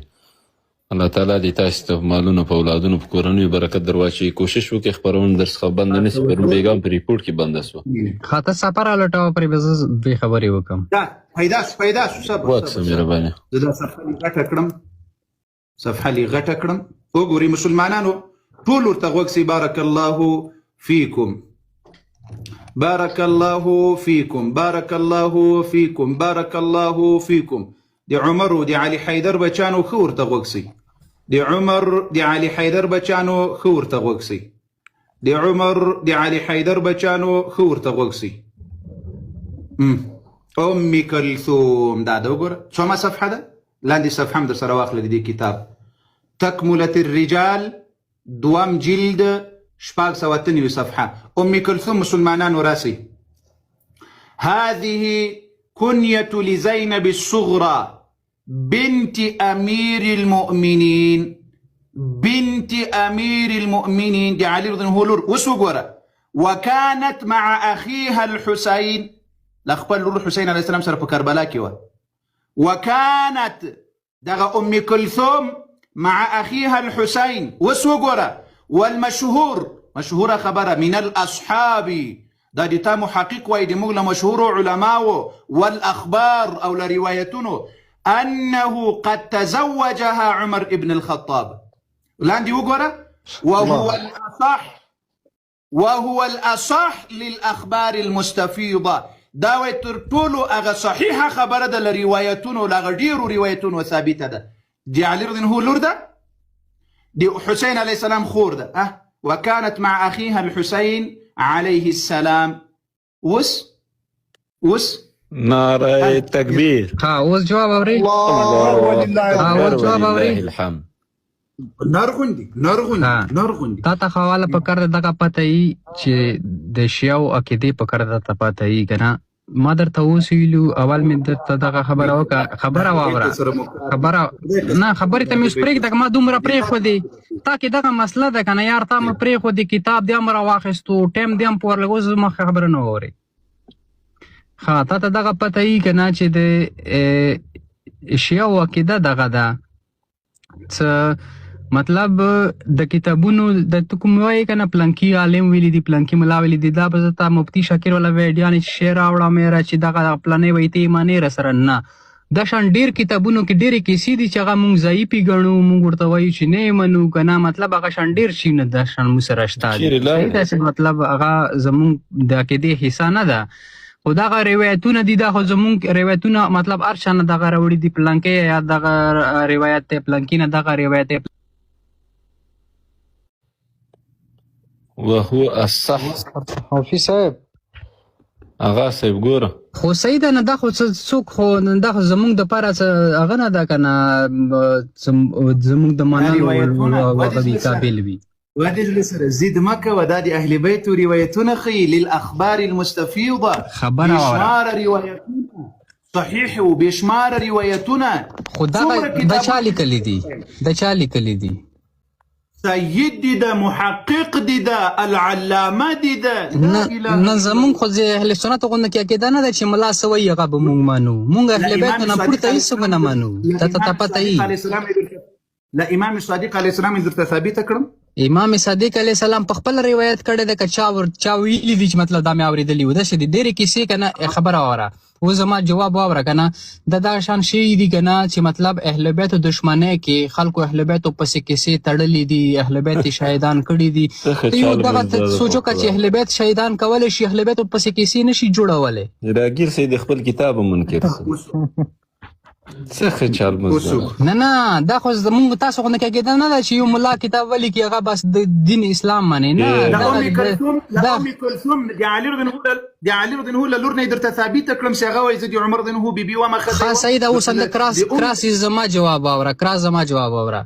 الله تعالی دې تاسو ته مالونو په اولادونو په کورنیو برکت در واچوي کوشش وکړئ خپرونه در څخه بنده نه شي پرون بیګام په ریپورټ کې بنده شوه خاطر سفر الټاو پرې به زه دې خبرې وکم دا پیدا شو صبر واکسه مهرباني زه دا صفحه لې غټه کړم وګورئ مسلمانانو ټول ورته غوږ سي بارک الله فیکم بارك الله فيكم بارك الله فيكم بارك الله فيكم دي عمر ودي علي حيدر بچانو خور تغوكسي دي عمر دي علي حيدر بچانو خور تغوكسي دي عمر دي علي حيدر بچانو خور تغوكسي أمي كلثوم دا وګوره څومره صفحه ده لاندې صفحه هم در سره واخله دي کتاب تكملة الرجال دوام جلد 698 صفحة أم كلثوم مسلمانان وراسي هذه كنية لزينب الصغرى بنت أمير المؤمنين دي علي رضي الله عنه وسوغورا وكانت مع أخيها الحسين لأخبار الحسين عليه السلام سر كربلاء كيوا وكانت دغا أم كلثوم مع أخيها الحسين وسوغورا والمشهورة خبره من الأصحاب دا دي تا محقق واي دي مغلا مشهور علماء والأخبار أو لروايتونه أنه قد تزوجها عمر ابن الخطاب لاندي وقرأ وهو الأصح للأخبار المستفيضة داوي ترطولو أغا صحيحة خبره دا لروايتونه لغدير روايتونه ثابتة دا دي علي رضي الله عنه ده دي حسين عليه السلام خور ده وكانت مع أخيها الحسين عليه السلام نار التكبير اوس جواب اوري الله ولله جواب اوري الحمد نرغندي تا حواله پکړه دغه پته ای چې د شیاو عقیده پکړه د پته ای کنه ما درته اوس ویلو اول مې درته دغه خبره واوره نه خبرې ته مې اوس پرېږده ما دومره پرېښودې تا کې دغه مسله ده که نه یار تا مې پرېښودې کتاب دې هم راواخیستو ټایم دې هم په ورلګو زما خبره نه واورې ښه تا ته دغه پته ای که نه چې د شیعو عقیده دغه ده څه مطلب د کتابونو د ته کوم وایې که نه پلنکي عالم ویلي دي پلنکي ملا ویلي دي دا به زه تا مفتي شاکر والا ویډیانې شی راوړم یاره چې دغه پلنې وایي ته یې مانې راسره نه دا شان ډېر کتابونو کې ډېرې کیسې دي چې هغه مونږ ضعیفې ګڼو مونږ ورته وایو چې نه یې منو که نه مطلب هغه شان ډېر شي نه دا شان مونږ سره شته دي صحیح ده چې مطلب هغه زمونږ د عقیدې حصه نه ده خو دغه روایتونه دي دا خو زمونږ روایتونه مطلب هر چا نه دغه راوړي دي پلنکی یا دغه روایت دی پلنکي نه دغه روایت دی وهو الصح حافظ صاحب اغا صاحب ګوره خو صحیح ده نه دا خو څوک خو دا خو زمونږ دپاره هغه نه ده که نه زمونږ د منلو هغه قابل وي وادي سره زيد مكة ودادي أهل بيت روايتنا خي للأخبار المستفيضة بشمار روايتنا صحيح وبشمار روايتنا دا چا لیکلي دي سيد دي دا محقق دي دا العلامه دي دا نه زمونږ خو اهل سنت غوندې کې عقیده نه ده چې ملا څه وایي هغه به مونږ مانو مونږ اهل بیت نه پورته هېڅوک نه مانو تا ته پته یي لا امام صادق علیه السلام درته ثابته کړم امام صادق علیه السلام په خپل روایت کړی ده که چا ویلي دي چې مطلب دا مې اورېدلي و داسې دي ډېرې کیسې که نه خبره واوره اوس زما جواب واوره که نه دا شان شی دي که نه چې مطلب اهل بیتو دشمنۍ کې خلکو اهل بیتو پسې کیسې تړلي دي اهل بیت یې شهیدان کړي دي ته یو دغه سوچ وکړه چې اهل بیت شهیدان کولی شي اهل بیتو پسې کیسې نه شي جوړولی راګیر صاحب د خپل کتاب منکر څه ښه چال مزده نه دا خو زمونږ تاسو خو نه کېږي نه ده چې یو ملا کتاب ولیکي هغه بس د دین اسلام مني نه د ام کلثوم د علي رضی الله عنه لور نه درته ثابته کړم چې هغه وایي زه د عمر رضی الله عنه بیبي ومه ښه صحیح ده. اوس د کراس زما جواب اوره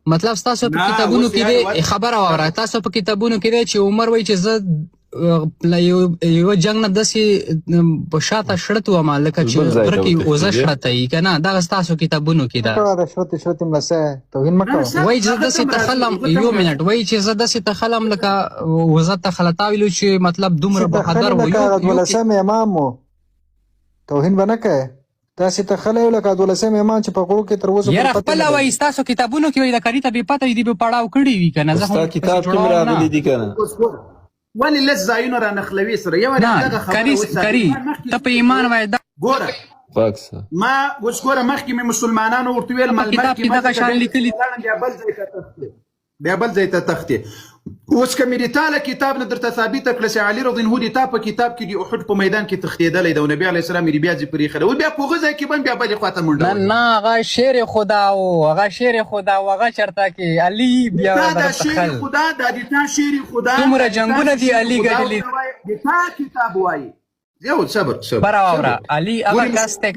مطلب تاسو په کتابونو کې دی خبره واوره. تاسو په کتابونو کې دی چې عمر وایي چې زه یو جنگ نه داسې په شاته شړت وم لکه چې غره کې اوزه شړته یي که نه دغه ستاسو کتابونو کې ده. شرط ملسه توهین مه کوه. وایي زه داسې تخلم یو منټ وایي چې زه داسې تخلم لکه اوزه تخلتا ویلو چې مطلب دومره بهادر و دولسم امام و توهین به نه کوې تاسې تخلی لکه دولسم امام چې په غرو کې تر اوسه یاره خپله وایي ستاسو کتابونو کې وایي د کاري ته بې پته دي به پړاو کړي وي که نه ستا کتاب کوم راغلی دي که نه ولې لږ ځایونه را نښلوي سره یو کری ته په ایمان وایي ګوره ما اوس ګوره مخکې مې مسلمانانو ورته ویل کتاب کې دغه شان لیکلي بیا بل ځای ته تختې. اوس که مې د تا له کتاب نه درته ثابته کړه چې علي رضی الله عنه د تا په کتاب کې د احد په میدان کې تښتېدلی ده او نبي علیه السلام یې بیا ځې پرېښی ده بیا په هغه ځای کې به بیا بلې خوا ته منډه نه هغه شعر خدا و هغه چېرته کې علي بیا دا شعر خدا دا د تا شعر خدا دومره جنګونه دي علي ګټلي د تا کتاب وایي یو صبر بره واوره علي هغه کس دی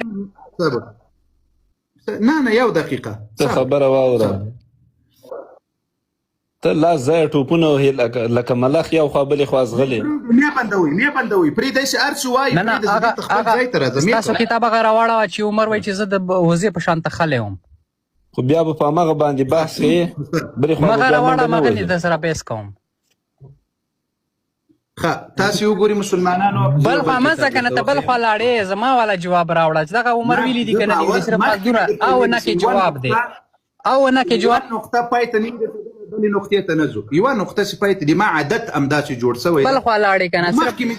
نه یو دقیقه ته خبره واوره ته لا ځای ټوپونه وهې لکه ملخ یو خوا بلې خوا ځغلې مې بندوي پرېږدی چې هر څه وایي ستاسو کتاب هغه راواړوه چې عمر وایي چې زه د وزې په شان تخلی وم خو بیا به په همغه باندې بحث کوې بلې خوا مغه راواړه مغه د سره بحث کوم تاسې وګورئ مسلمانانو بل خوا مه ځه که نه ته بل خوا لاړې زما والا جواب راوړه چې دغه عمر ویلي دي که نه دي صرف پاسدونه او نه کې جواب دی او نه کې جواب نقطه پای ته نه بلې نقطې ته نه ځو یوه نقطه چې پای ته د ما عادت همداسې جوړ شوی بل خوا لاړې که نه مخکې مې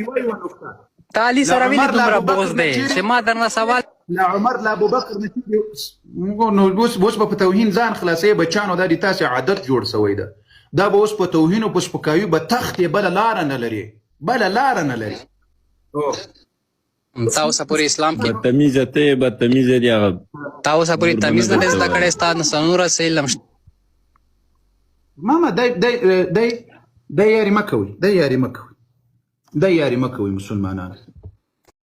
یوه نقطه تا علي سره ویلي دومره بغض دی چې ما درنه سوال له عمر له ابوبکر نو اوس به په توهین ځان خلاصوي بچیانو دا د تاسې عادت جوړ شوی ده دا به اوس په توهین او په سپکاوي به تختې بله لاره نه لري تا اوسه پورې اسلام کې بدتمیزه دی هغه تا اوسه پورې تمیز نه دی زده کړی ستا نه نوره څه علم شته ماما دا یاري مه کوئ مسلمانانو